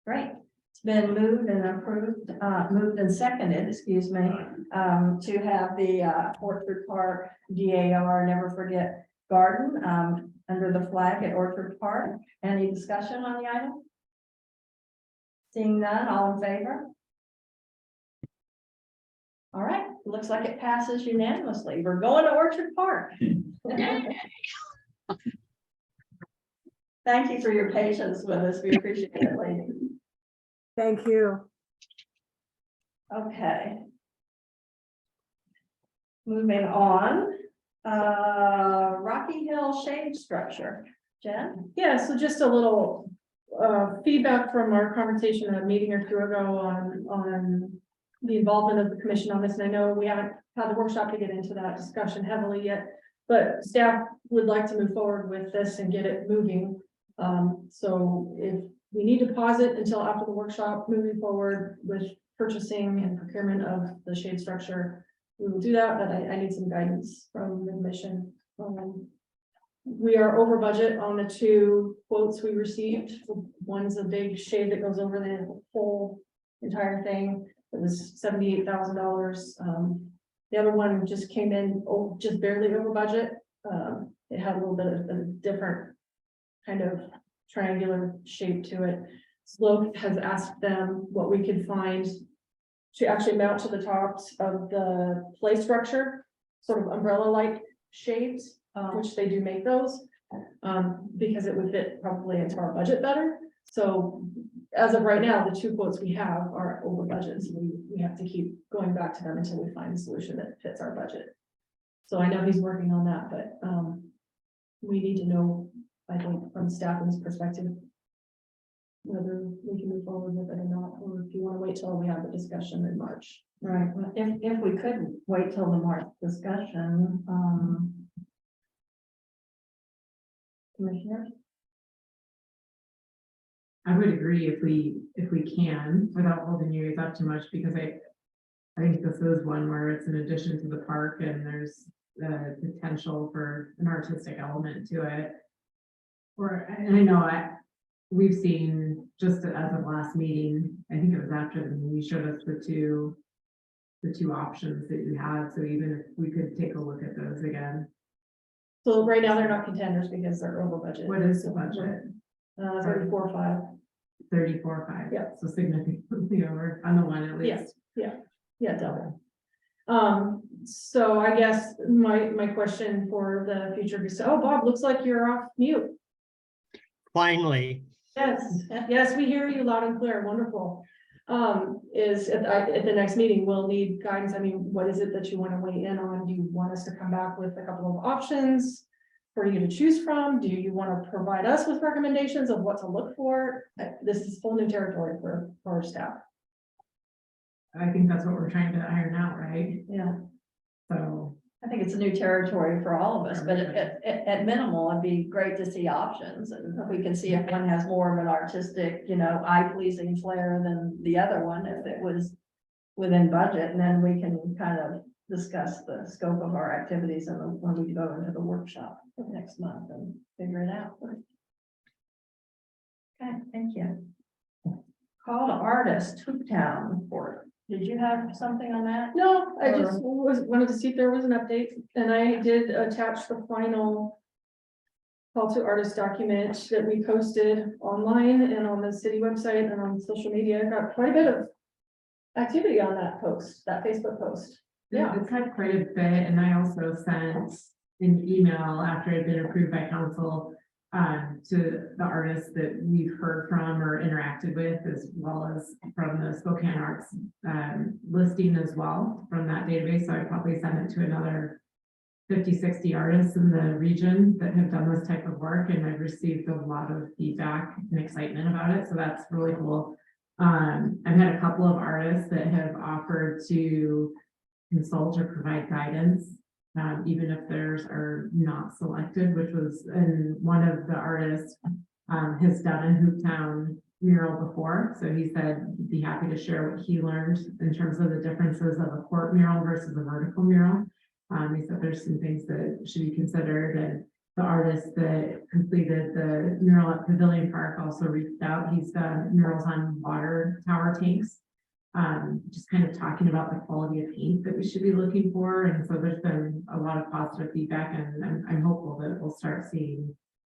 Great. It's been moved and approved, moved and seconded, excuse me, to have the Orchard Park DAR Never Forget Garden under the flag at Orchard Park. Any discussion on the item? Seeing none, all in favor? All right, looks like it passes unanimously. We're going to Orchard Park. Thank you for your patience with us. We appreciate it, lady. Thank you. Okay. Moving on, Rocky Hill Shade Structure. Jen? Yeah, so just a little feedback from our conversation a meeting or two ago on the involvement of the commission on this. And I know we haven't had the workshop to get into that discussion heavily yet, but staff would like to move forward with this and get it moving. So if we need to pause it until after the workshop, moving forward with purchasing and procurement of the shade structure, we will do that, but I need some guidance from the commission. We are over budget on the two quotes we received. One's a big shade that goes over the whole entire thing. It was $78,000. The other one just came in, just barely over budget. It had a little bit of a different kind of triangular shape to it. Slope has asked them what we could find to actually mount to the tops of the play structure, sort of umbrella-like shapes, which they do make those. Because it would fit probably into our budget better. So as of right now, the 2 quotes we have are over budget, so we have to keep going back to them until we find a solution that fits our budget. So I know he's working on that, but we need to know, I think, from staffing's perspective, whether we can move forward with it or not, or if you want to wait till we have the discussion in March. Right, well, if we could wait till the March discussion, Commissioner? I would agree if we can, without holding you guys up too much, because I think this is one where it's in addition to the park and there's the potential for an artistic element to it. And I know we've seen, just as of last meeting, I think it was after the meeting, you showed us the two options that you had, so even if we could take a look at those again. So right now, they're not contenders because they're over budget. What is the budget? 34.5. 34.5. Yeah. So significantly over on the one at least. Yes, yeah, double. So I guess my question for the future is, oh, Bob, looks like you're off mute. Finally, Yes, we hear you loud and clear, wonderful. Is at the next meeting, we'll need guidance. I mean, what is it that you want to weigh in on? Do you want us to come back with a couple of options for you to choose from? Do you want to provide us with recommendations of what to look for? This is whole new territory for our staff. I think that's what we're trying to iron out, right? Yeah. So, I think it's a new territory for all of us, but at minimal, it'd be great to see options, and we can see if one has more of an artistic, eye-pleasing flair than the other one, if it was within budget, and then we can kind of discuss the scope of our activities and when we go into the workshop next month and figure it out. Okay, thank you. Call to artist, Hooptown report. Did you have something on that? No, I just wanted to see if there was an update, and I did attach the final call to artist document that we posted online and on the city website and on social media. Got quite a bit of activity on that post, that Facebook post. Yeah. it's had quite a bit, and I also sent an email after it had been approved by council to the artists that we've heard from or interacted with, as well as from the Spokane Arts listing as well from that database. So I probably sent it to another 50, 60 artists in the region that have done this type of work, and I've received a lot of feedback and excitement about it. So that's really cool. I've had a couple of artists that have offered to consult or provide guidance, even if theirs are not selected, which was, and one of the artists has done a Hooptown mural before. So he said he'd be happy to share what he learned in terms of the differences of a court mural versus a vertical mural. He said there's some things that should be considered, and the artist that completed the mural at Pavilion Park also reached out. He's done murals on water tower tanks. Just kind of talking about the quality of paint that we should be looking for. And so there's been a lot of positive feedback, and I'm hopeful that we'll start seeing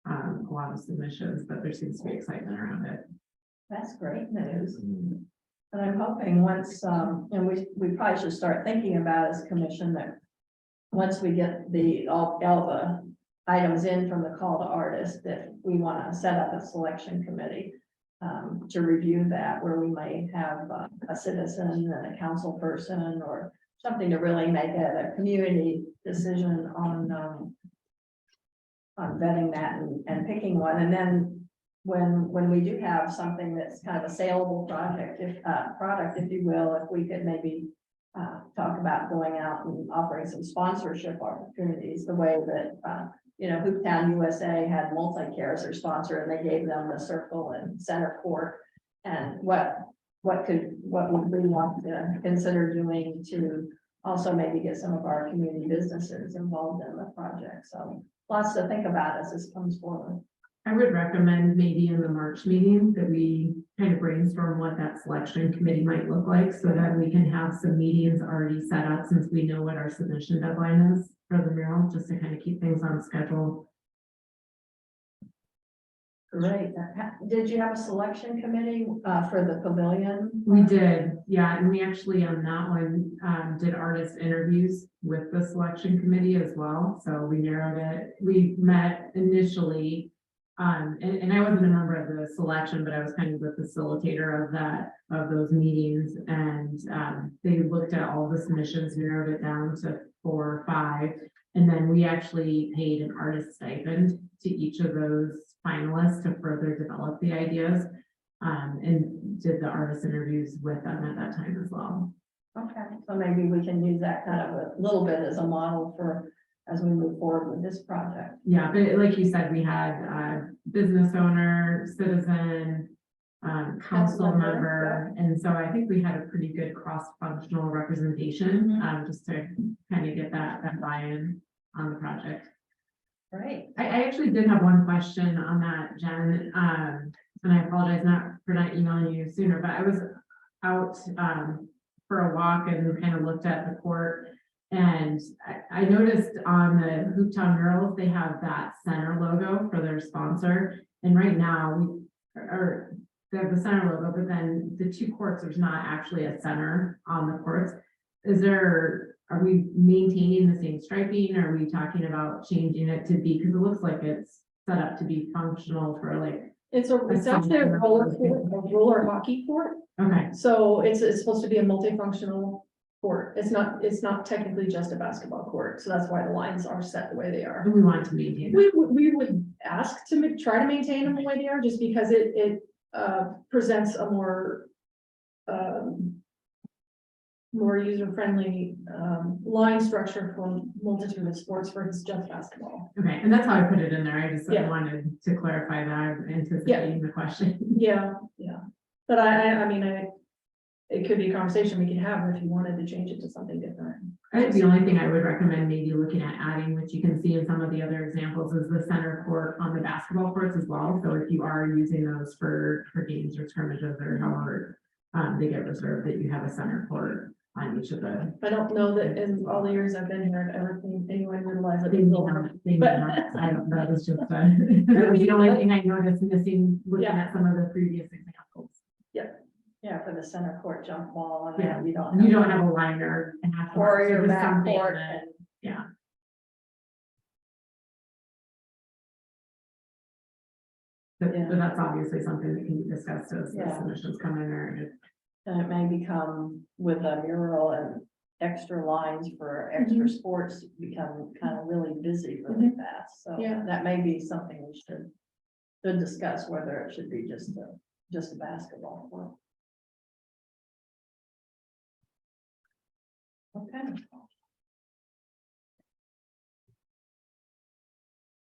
a lot of submissions, but there seems to be excitement around it. That's great news. And I'm hoping once, and we probably should start thinking about as commission that once we get all the items in from the call to artists, that we want to set up a selection committee to review that, where we may have a citizen and a council person or something to really make a community decision on vetting that and picking one. And then when we do have something that's kind of a saleable product, if you will, if we could maybe talk about going out and offering some sponsorship opportunities, the way that Hooptown USA had Multi-Care as their sponsor, and they gave them the circle and center court. And what would we want to consider doing to also maybe get some of our community businesses involved in the project? So lots to think about as this comes forward. I would recommend maybe in the March meeting that we kind of brainstorm what that selection committee might look like so that we can have some meetings already set up since we know what our submission deadline is for the mural, just to kind of keep things on schedule. Great. Did you have a selection committee for the pavilion? We did, yeah, and we actually on that one did artist interviews with the selection committee as well. So we narrowed it. We met initially. And I wasn't a member of the selection, but I was kind of the facilitator of those meetings. And they looked at all the submissions, narrowed it down to 4 or 5. And then we actually paid an artist stipend to each of those finalists to further develop the ideas. And did the artist interviews with them at that time as well. Okay, so maybe we can use that kind of a little bit as a model for, as we move forward with this project. Yeah, but like you said, we had business owner, citizen, council member, and so I think we had a pretty good cross-functional representation, just to kind of get that buy-in on the project. Great. I actually did have one question on that, Jen, and I apologize for not emailing you sooner, but I was out for a walk and kind of looked at the court. And I noticed on the Hooptown murals, they have that center logo for their sponsor. And right now they have the center logo, but then the 2 courts, there's not actually a center on the courts. Are we maintaining the same striping? Or are we talking about changing it to be, because it looks like it's set up to be functional for like, It's actually a roller hockey court. okay, So it's supposed to be a multifunctional court. It's not technically just a basketball court. So that's why the lines are set the way they are. we want to maintain that. We would ask to try to maintain them the way they are, just because it presents a more user-friendly line structure for multitude of sports versus just basketball. Okay, and that's how I put it in there. I just Yeah. wanted to clarify that, anticipating the question. Yeah. But I mean, it could be a conversation we could have if you wanted to change it to something different. I think the only thing I would recommend maybe looking at adding, which you can see in some of the other examples, is the center court on the basketball courts as well. So if you are using those for games or scrimmages or however they get reserved, that you have a center court on each of the. I don't know that in all the years I've been here, I've ever seen anyone realize that. They may not, I don't, that was just, that was the only thing I noticed missing looking Yeah. at some of the previous examples. Yeah, for the center court jump ball and Yeah. then you don't. You don't have a liner. and have to Or mark, so your just back something court that- and Yeah. But Yeah. that's obviously something that can be discussed as the Yeah. submissions come in or if And it may become with a mural and extra lines for extra sports, become kind of really busy really fast. So Yeah. that may be something we should discuss, whether it should be just a basketball court. Okay.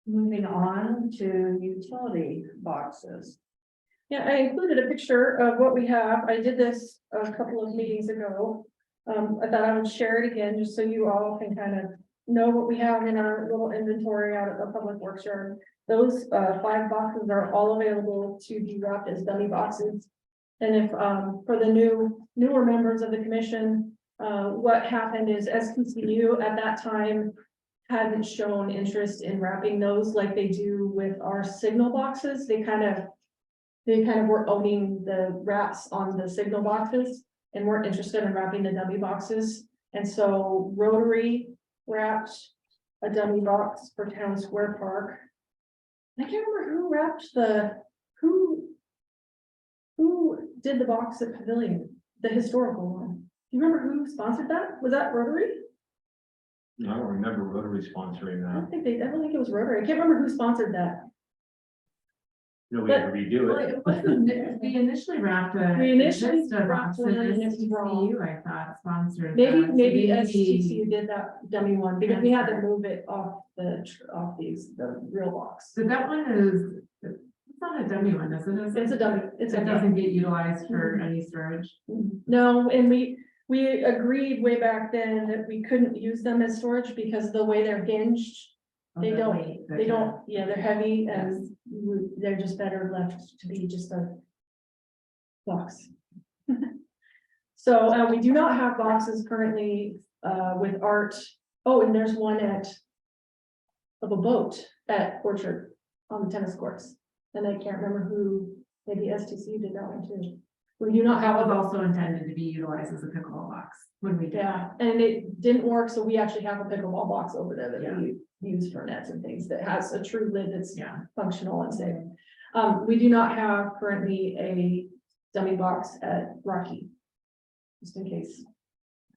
Moving on to utility boxes. Yeah, I included a picture of what we have. I did this a couple of meetings ago. I thought I would share it again, just so you all can kind of know what we have in our little inventory out at the Public Works Yard. Those 5 boxes are all available to be wrapped as dummy boxes. And if for the newer members of the commission, what happened is SPCU at that time hadn't shown interest in wrapping those like they do with our signal boxes. They kind of were owning the wraps on the signal boxes and weren't interested in wrapping the dummy boxes. And so Rotary wrapped a dummy box for Town Square Park. I can't remember who wrapped who did the box at Pavilion, the historical one. Do you remember who sponsored that? Was that Rotary? I don't remember Rotary sponsoring I don't that. think it was Rotary. I can't remember who sponsored that. No, we had to redo it. we initially wrapped a. We initially Vista wrapped box one and and it was wrong. STCU, I thought, sponsored. Maybe, that. So maybe STCU did that dummy one because we had to Transfer. move it off the real box. So that one is, it's not a dummy one, is it? It's a dummy, it's a It dummy. doesn't get utilized for any storage. No, and we agreed way back then that we couldn't use them as storage because the way they're hinged. They the don't, weight that they the- don't, yeah, they're heavy and they're just better left to be just a box. So, we do not have boxes currently, with art. Oh, and there's one of a boat at Orchard on the tennis courts. And I can't remember who, maybe STC did that one too. We do not That have was a, also intended to be utilized as a pickleball box when we did. yeah, and it didn't work, so we actually have a pickleball box over there that Yeah. we use for nets and things that has a true lid that's Yeah. functional and safe. We do not have currently a dummy box at Rocky. Just in case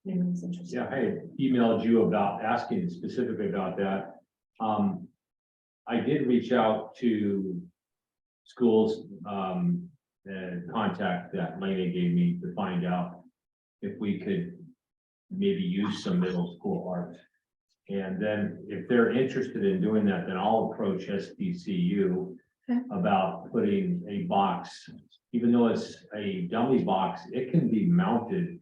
anyone's interested. Yeah, I had emailed you about asking specifically about that. I did reach out to schools, and contact that Lena gave me to find out if we could maybe use some middle school art. And then if they're interested in doing that, then I'll approach SDCU Okay. about putting a box, even though it's a dummy box, it can be mounted.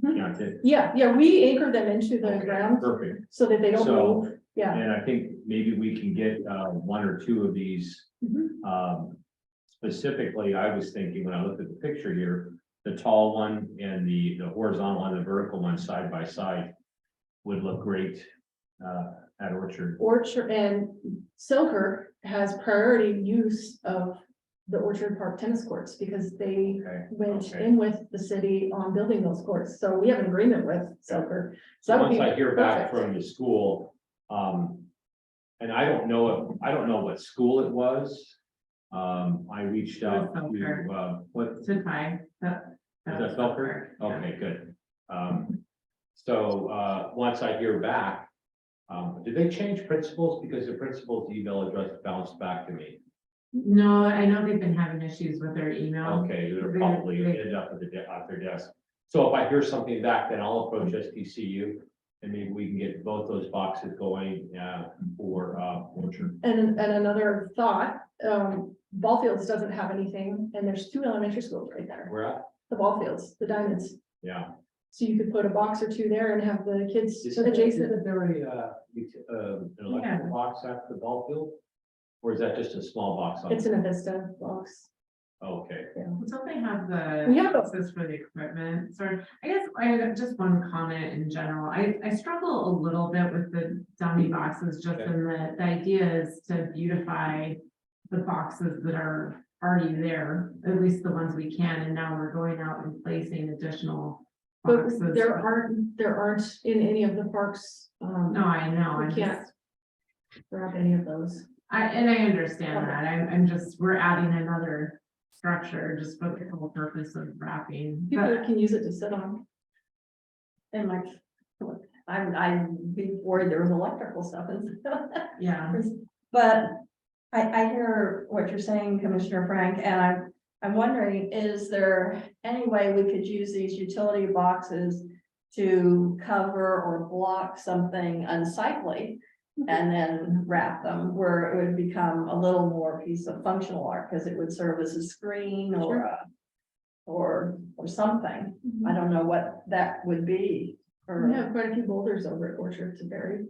Mhm. Can't it? Yeah, we anchor them into the Okay, ground perfect. so that they don't So- move. Yeah. And I think maybe we can get one or two of these. Mhm. Specifically, I was thinking when I looked at the picture here, the tall one and the horizontal and the vertical one side by side would look great at Orchard. Orchard and Silker has priority use of the Orchard Park tennis courts because they Okay. went Okay. in with the city on building those courts. So we have an agreement with Silker. So So that would once be I hear back perfect. from the school, and I don't know what school it was. I reached out to, what, To tie, that. is was that Felker? yeah. Okay, good. So once I hear back, did they change principals? Because the principal's email address bounced back to me. No, I know they've been having issues with their email. Okay, they're They- probably they- end up at their desk. So if I hear something back, then I'll approach SDCU and maybe we can get both those boxes going for Orchard. And another thought, ball fields doesn't have anything and there's 2 elementary schools right there. Where at? The ball fields, the diamonds. Yeah. So you could put a box or 2 there and have the kids Isn't adjacent. there an electrical box at the ball field? Or is that just a small box? It's in a Vista box. Okay, Don't they have the? We have a- boxes for the equipment, so I guess I have just one comment in general, I struggle a little bit with the dummy boxes, just Okay. in the idea is to beautify. The boxes that are already there, at least the ones we can, and now we're going out and placing additional. But Boxes. there aren't in any of the parks. No, I know, We I can't just, grab any of those. and I understand that, I'm just, we're adding another structure just for the whole purpose of wrapping. People But can use it to sit on. And like, I'd be worried there was electrical stuff and stuff. yeah, But I hear what you're saying, Commissioner Frank, and I'm wondering, is there any way we could use these utility boxes to cover or block something unsightly? And then wrap them where it would become a little more piece of functional art, because it would serve as a screen or something. I don't know what that would be. We have quite a few boulders over at Orchard to bury.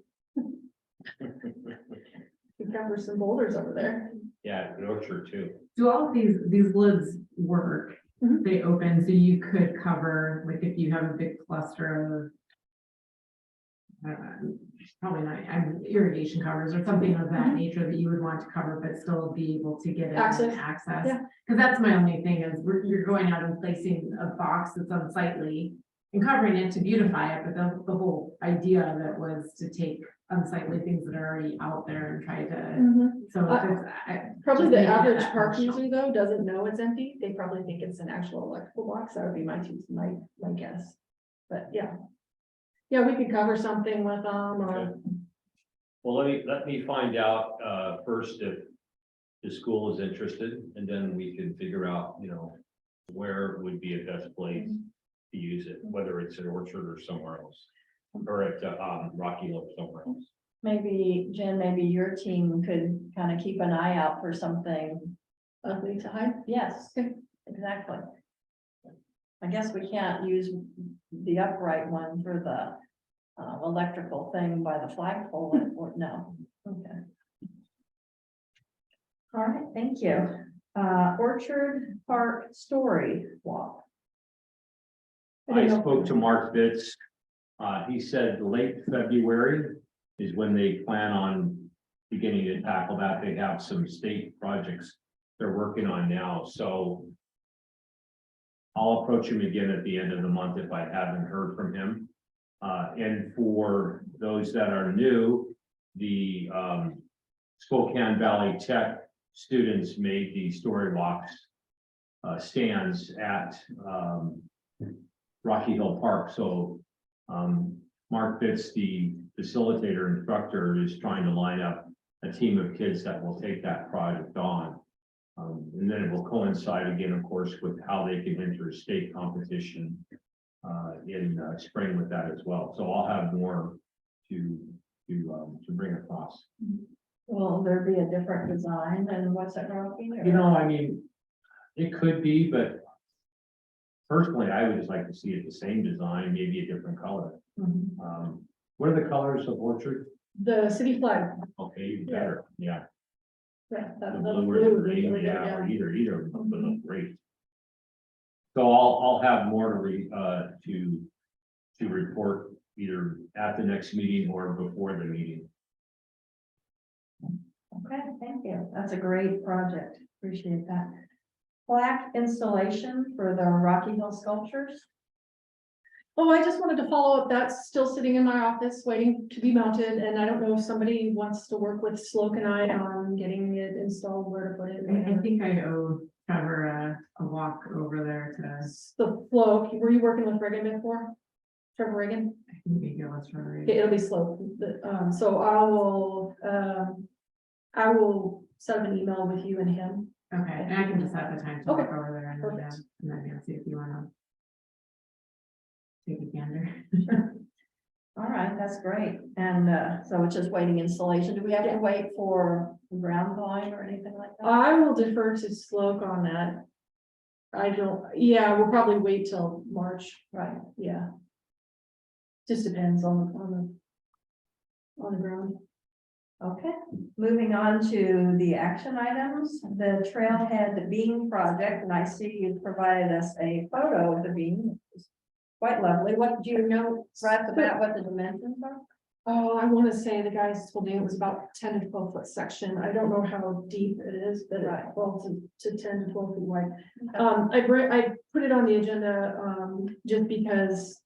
We cover some boulders over there. yeah, at Orchard too. do all of these lids work? Mhm. They open, so you could cover, like if you have a big cluster of. I don't know, probably not, irrigation covers or something of that Mhm. nature that you would want to cover, but still be able to get in and Access. access. Yeah. Cause that's my only thing is you're going out and placing a box that's unsightly and covering it to beautify it, but the whole idea of it was to take unsightly things that are already out there and try to, so if it's. Probably just the making it average that park functional. user though doesn't know it's empty. They probably think it's an actual electrical box. That would be my guess. But yeah. Yeah, we could cover something with or Well, let me find out first if the school is interested, and then we can figure out, where would be a best place to use it, whether it's at Orchard or somewhere else. Or at Rocky Hill or somewhere else. Maybe, Jen, maybe your team could kind of keep an eye out for something. ugly to hide. Yes, exactly. I guess we can't use the upright one for the electrical thing by the flagpole, or no, okay. thank you. Orchard Park Story Walk. I spoke to Mark Bitts. He said late February is when they plan on beginning to tackle that. They have some state projects they're working on now, so I'll approach him again at the end of the month if I haven't heard from him. And for those that are new, the Spokane Valley Tech students made the story walks stands at Rocky Hill Park. So Mark Bitts, the facilitator instructor, is trying to line up a team of kids that will take that project on. And then it will coincide again, of course, with how they can enter state competition in spring with that as well. So I'll have more to bring across. Will there be a different design than what's at Rocky? or- You know, I mean, it could be, but personally, I would just like to see it the same design, maybe a different color. Mhm. What are the colors of Orchard? The city flag. Okay, even better, yeah. Yeah, The that blue little or the blue, green, really, yeah, or yeah. either of them would look great. So I'll have more to report either at the next meeting or before the meeting. Okay, thank you. That's a great project. Appreciate that. Plaque installation for the Rocky Hill sculptures. Oh, I just wanted to follow up. That's still sitting in my office waiting to be mounted, and I don't know if somebody wants to work with Sloke and I on getting it installed, where to put it. I think I owe Trevor a walk over there to, The Sloke, were you working with Reagan before? Trevor Reagan? I think maybe it was Trevor. Okay, it'll be Sloke, but, so I will send an email with you and him. Okay, and I can just have the time to Okay, walk over there and perfect. then Nancy, if you wanna take a gander. All right, that's great. And so it's just waiting installation. Do we have to wait for ground volume or anything like that? I will defer to Sloke on that. Yeah, we'll probably wait till March, Right. yeah. Just depends on the ground. Okay, moving on to the action items, the Trailhead Beam Project, and I see you provided us a photo of the beam. Which is quite lovely. What do you know right off the bat what the dimensions are? Oh, I want to say the guys told me it was about 10 to 12 foot section. I don't know how deep it is, but Right. well, to 10 to 12 feet wide. I put it on the agenda, just because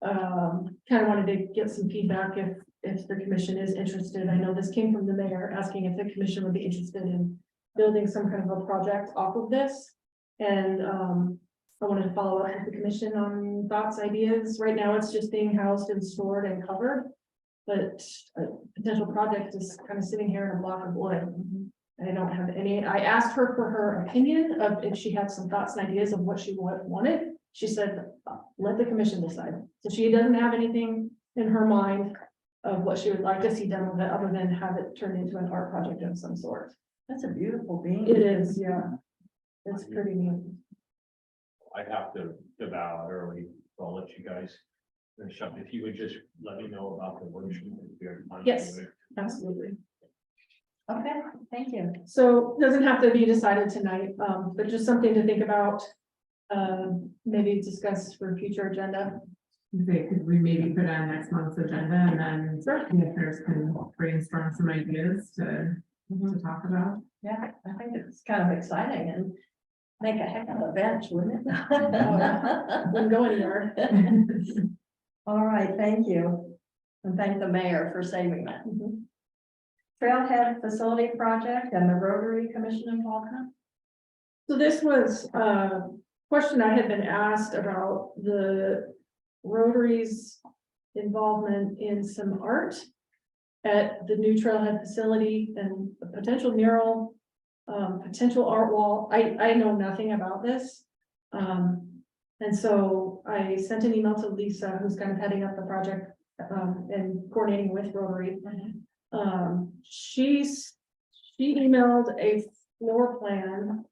kind of wanted to get some feedback if the commission is interested. I know this came from the mayor asking if the commission would be interested in building some kind of a project off of this. And I wanted to follow up with the commission on thoughts, ideas. Right now, it's just being housed and stored and covered. But a potential project is kind of sitting here in a block of wood. I don't have any, I asked her for her opinion of if she had some thoughts and ideas of what she wanted. She said, let the commission decide. So she doesn't have anything in her mind of what she would like to see done with it, other than have it turned into an art project of some sort. That's a beautiful beam. It is, yeah. It's pretty neat. I have to bow early, so I'll let you guys finish up. If you would just let me know about the workshop. Yes. Absolutely. Okay, thank you. So it doesn't have to be decided tonight, but just something to think about. Maybe discuss for future agenda. Okay, could we maybe put on next month's agenda and then commissioners can brainstorm some ideas to talk about? Yeah, I think it's kind of exciting and make a heck of a bench, wouldn't it? Wouldn't go anywhere. All right, thank you. And thank the mayor for saving that. Trailhead Facility Project and the Rotary Commission involvement. So this was a question I had been asked about the Rotary's involvement in some art at the new Trailhead facility and a potential mural, potential art wall. I know nothing about this. And so I sent an email to Lisa, who's kind of heading up the project, and coordinating with Rotary. She emailed a floor plan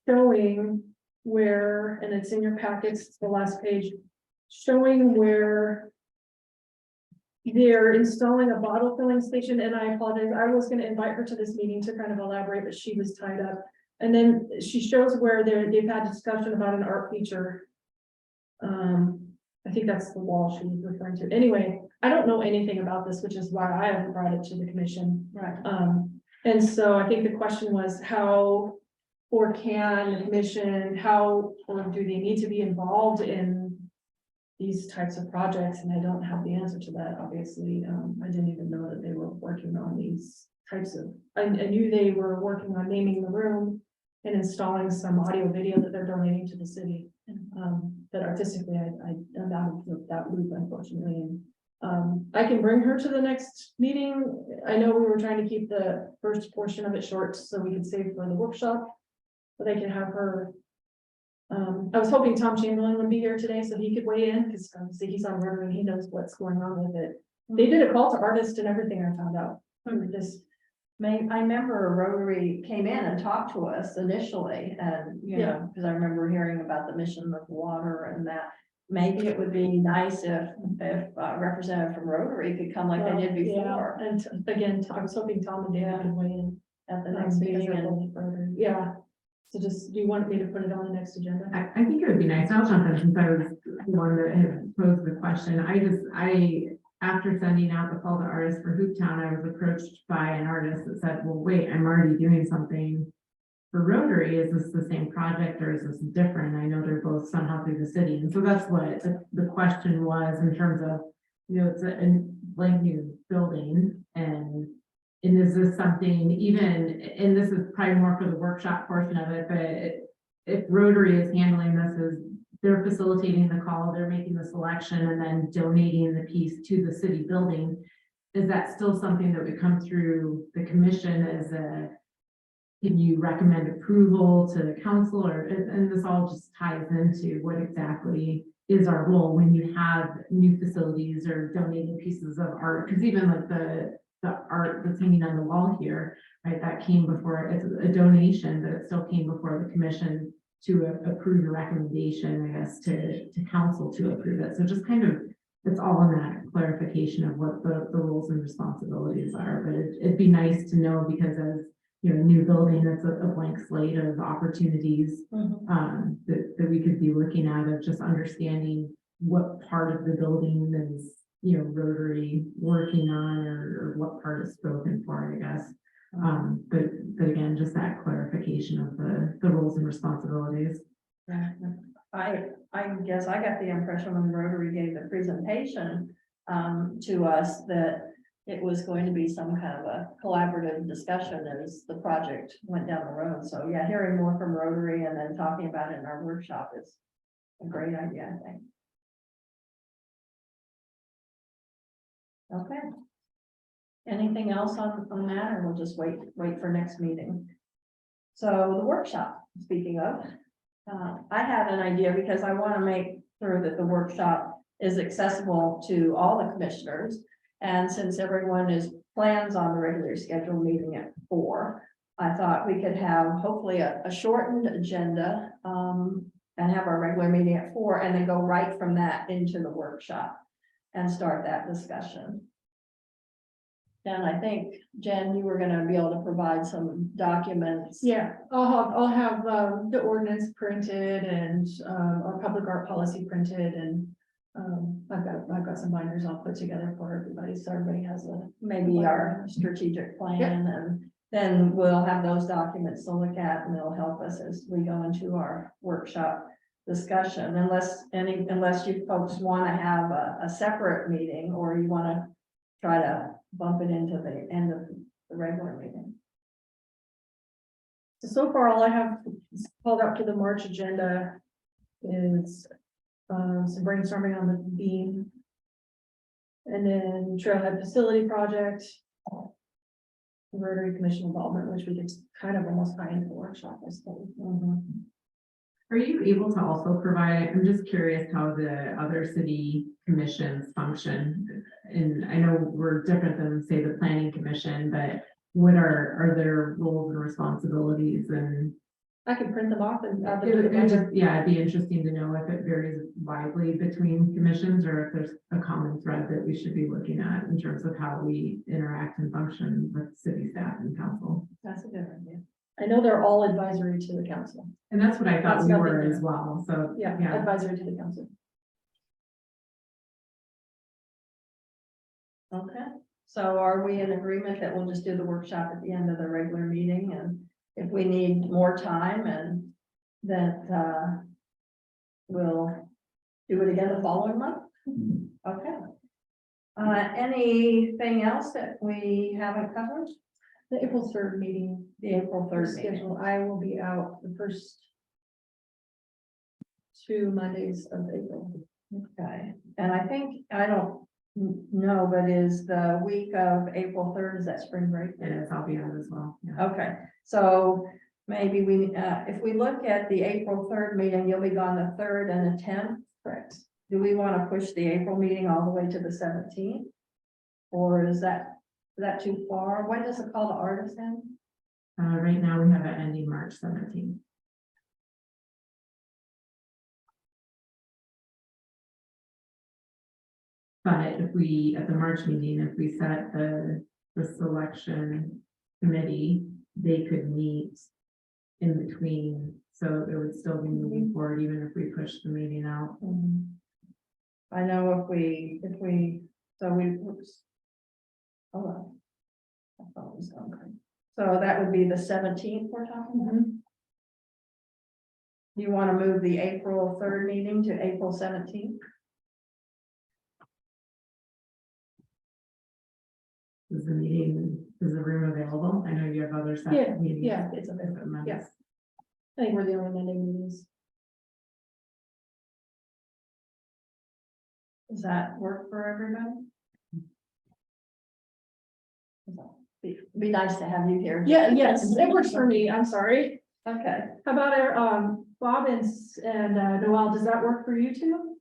showing where, and it's in your packets, it's the last page, showing where they're installing a bottle filling station, and I apologize, I was gonna invite her to this meeting to kind of elaborate, but she was tied up. And then she shows where they've had discussion about an art feature. I think that's the wall she was referring to. Anyway, I don't know anything about this, which is why I haven't brought it to the commission. Right. And so I think the question was how, or can the commission, how, or do they need to be involved in these types of projects? And I don't have the answer to that, obviously. I didn't even know that they were working on these types of, I knew they were working on naming the room and installing some audio video that they're donating to the city. But artistically, I'm out of that loop, unfortunately. And I can bring her to the next meeting. I know we were trying to keep the first portion of it short so we could save for the workshop. But I could have her. I was hoping Tom Chamberlain would be here today so he could weigh in, because obviously he's on Rotary, he knows what's going on with it. They did a call to artists and everything, I found out. This, I remember Rotary came in and talked to us initially, and, you Yeah. know, because I remember hearing about the mission of water and that. Maybe it would be nice if a representative from Rotary could come like they did yeah, before and again, I was hoping Tom and David could weigh in. at the next Because meeting. they're And both Rotary. Yeah, so just, do you want me to put it on the next agenda? I think it would be nice. I'll jump in since I was the one that had posed the question. After sending out the call to artists for Hooptown, I was approached by an artist that said, well, wait, I'm already doing something for Rotary. Is this the same project or is this different? I know they're both somehow through the city. And so that's what the question was in terms of, you know, it's a blank new building and is this something even, and this is probably more for the workshop portion of it, but if Rotary is handling this as they're facilitating the call, they're making the selection and then donating the piece to the city building, is that still something that would come through the commission as a, can you recommend approval to the council, or, and this all just ties into what exactly is our role when you have new facilities or donating pieces of art, because even like the art that's hanging on the wall here, right, that came before, it's a donation, but it still came before the commission to approve the recommendation, I guess, to council to approve it. So just kind of, it's all in that clarification of what the roles and responsibilities are, but it'd be nice to know, because as you know, a new building, that's a blank slate of opportunities that we could be looking at, of just understanding what part of the building is, you know, Rotary working on, or what part is spoken for, I guess. But again, just that clarification of the roles and responsibilities. I guess I got the impression when Rotary gave the presentation to us that it was going to be some kind of a collaborative discussion as the project went down the road. So yeah, hearing more from Rotary and then talking about it in our workshop is a great idea, I think. Okay. Anything else on that, or we'll just wait for next meeting? So the workshop, speaking of, I had an idea because I want to make sure that the workshop is accessible to all the commissioners. And since everyone plans on the regularly scheduled meeting at 4, I thought we could have hopefully a shortened agenda and have our regular meeting at 4 and then go right from that into the workshop and start that discussion. And I think, Jen, you were gonna be able to provide some documents. Yeah, I'll have the ordinance printed and our public art policy printed, and I've got some binders I'll put together for everybody, so everybody has a. Maybe our strategic plan, and then we'll have those documents to look at, and they'll help us as we go into our workshop discussion, unless you folks want to have a separate meeting, or you want to try to bump it into the end of the regular meeting. So far, all I have called out for the March agenda is some brainstorming on the beam. And then trailhead facility project. Rotary Commission involvement, which we could kind of almost tie into the workshop, I suppose. Are you able to also provide, I'm just curious how the other city commissions function. And I know we're different than, say, the planning commission, but what are their roles and responsibilities, and I can print them off and add them It to the would be just, binder. yeah, it'd be interesting to know if it varies widely between commissions or if there's a common thread that we should be looking at in terms of how we interact and function with city staff and council. That's a good idea. I know they're all advisory to the council. And that's what I thought That's we nothing were new. as well, so. Yeah, advisory to the council. Okay, so are we in agreement that we'll just do the workshop at the end of the regular meeting, and if we need more time and that, we'll do it again the following month? Okay. Anything else that we haven't covered? The April 3rd meeting. The April 3rd meeting. Schedule, I will be out the first 2 Mondays of April. Okay, and I think, I don't know, but is the week of April 3rd, is that spring break? It is, I'll be out as well, yeah. Okay, so maybe we, if we look at the April 3rd meeting, you'll be gone the 3rd and the 10th. Correct. Do we want to push the April meeting all the way to the 17th? Or is that too far? When does the call to artists end? Right now, we have it ending March 17th. But if we, at the March meeting, if we set the selection committee, they could meet in between, so it would still be moving forward, even if we push the meeting out. I know if we, so we. Oops. Hold on. I thought it was okay. So that would be the 17th we're talking about? You want to move the April 3rd meeting to April 17th? Is the meeting, is the room available? I know you have other Yeah, set meetings. yeah, it's available, yeah. I think we're the only Monday meetings. Does that work for everybody? Be nice to have you here. Yeah, yes, it works for me, I'm sorry. Okay, How about our, Bob and Noel, does that work for you too?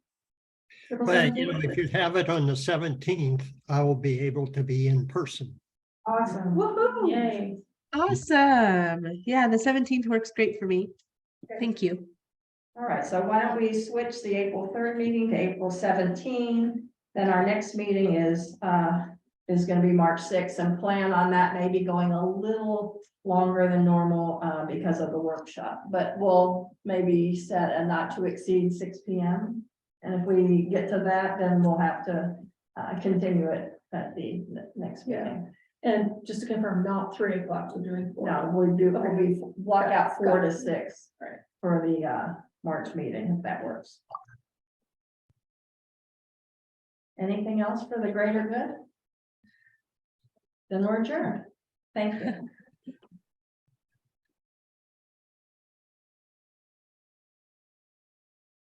April Well, 17th? if you have it on the 17th, I will be able to be in person. Awesome, woohoo! yay. Awesome. Yeah, the 17th works great for me. Thank you. All right, so why don't we switch the April 3rd meeting to April 17? Then our next meeting is gonna be March 6th, and plan on that maybe going a little longer than normal because of the workshop, but we'll maybe set a not to exceed 6 p.m. And if we get to that, then we'll have to continue it at the next meeting. And just to confirm, not 3 o'clock, we're doing 4. No, we'll block out 4 to 6 Right. for the March meeting, if that works. Anything else for the greater good? Then we're adjourned. Thank you.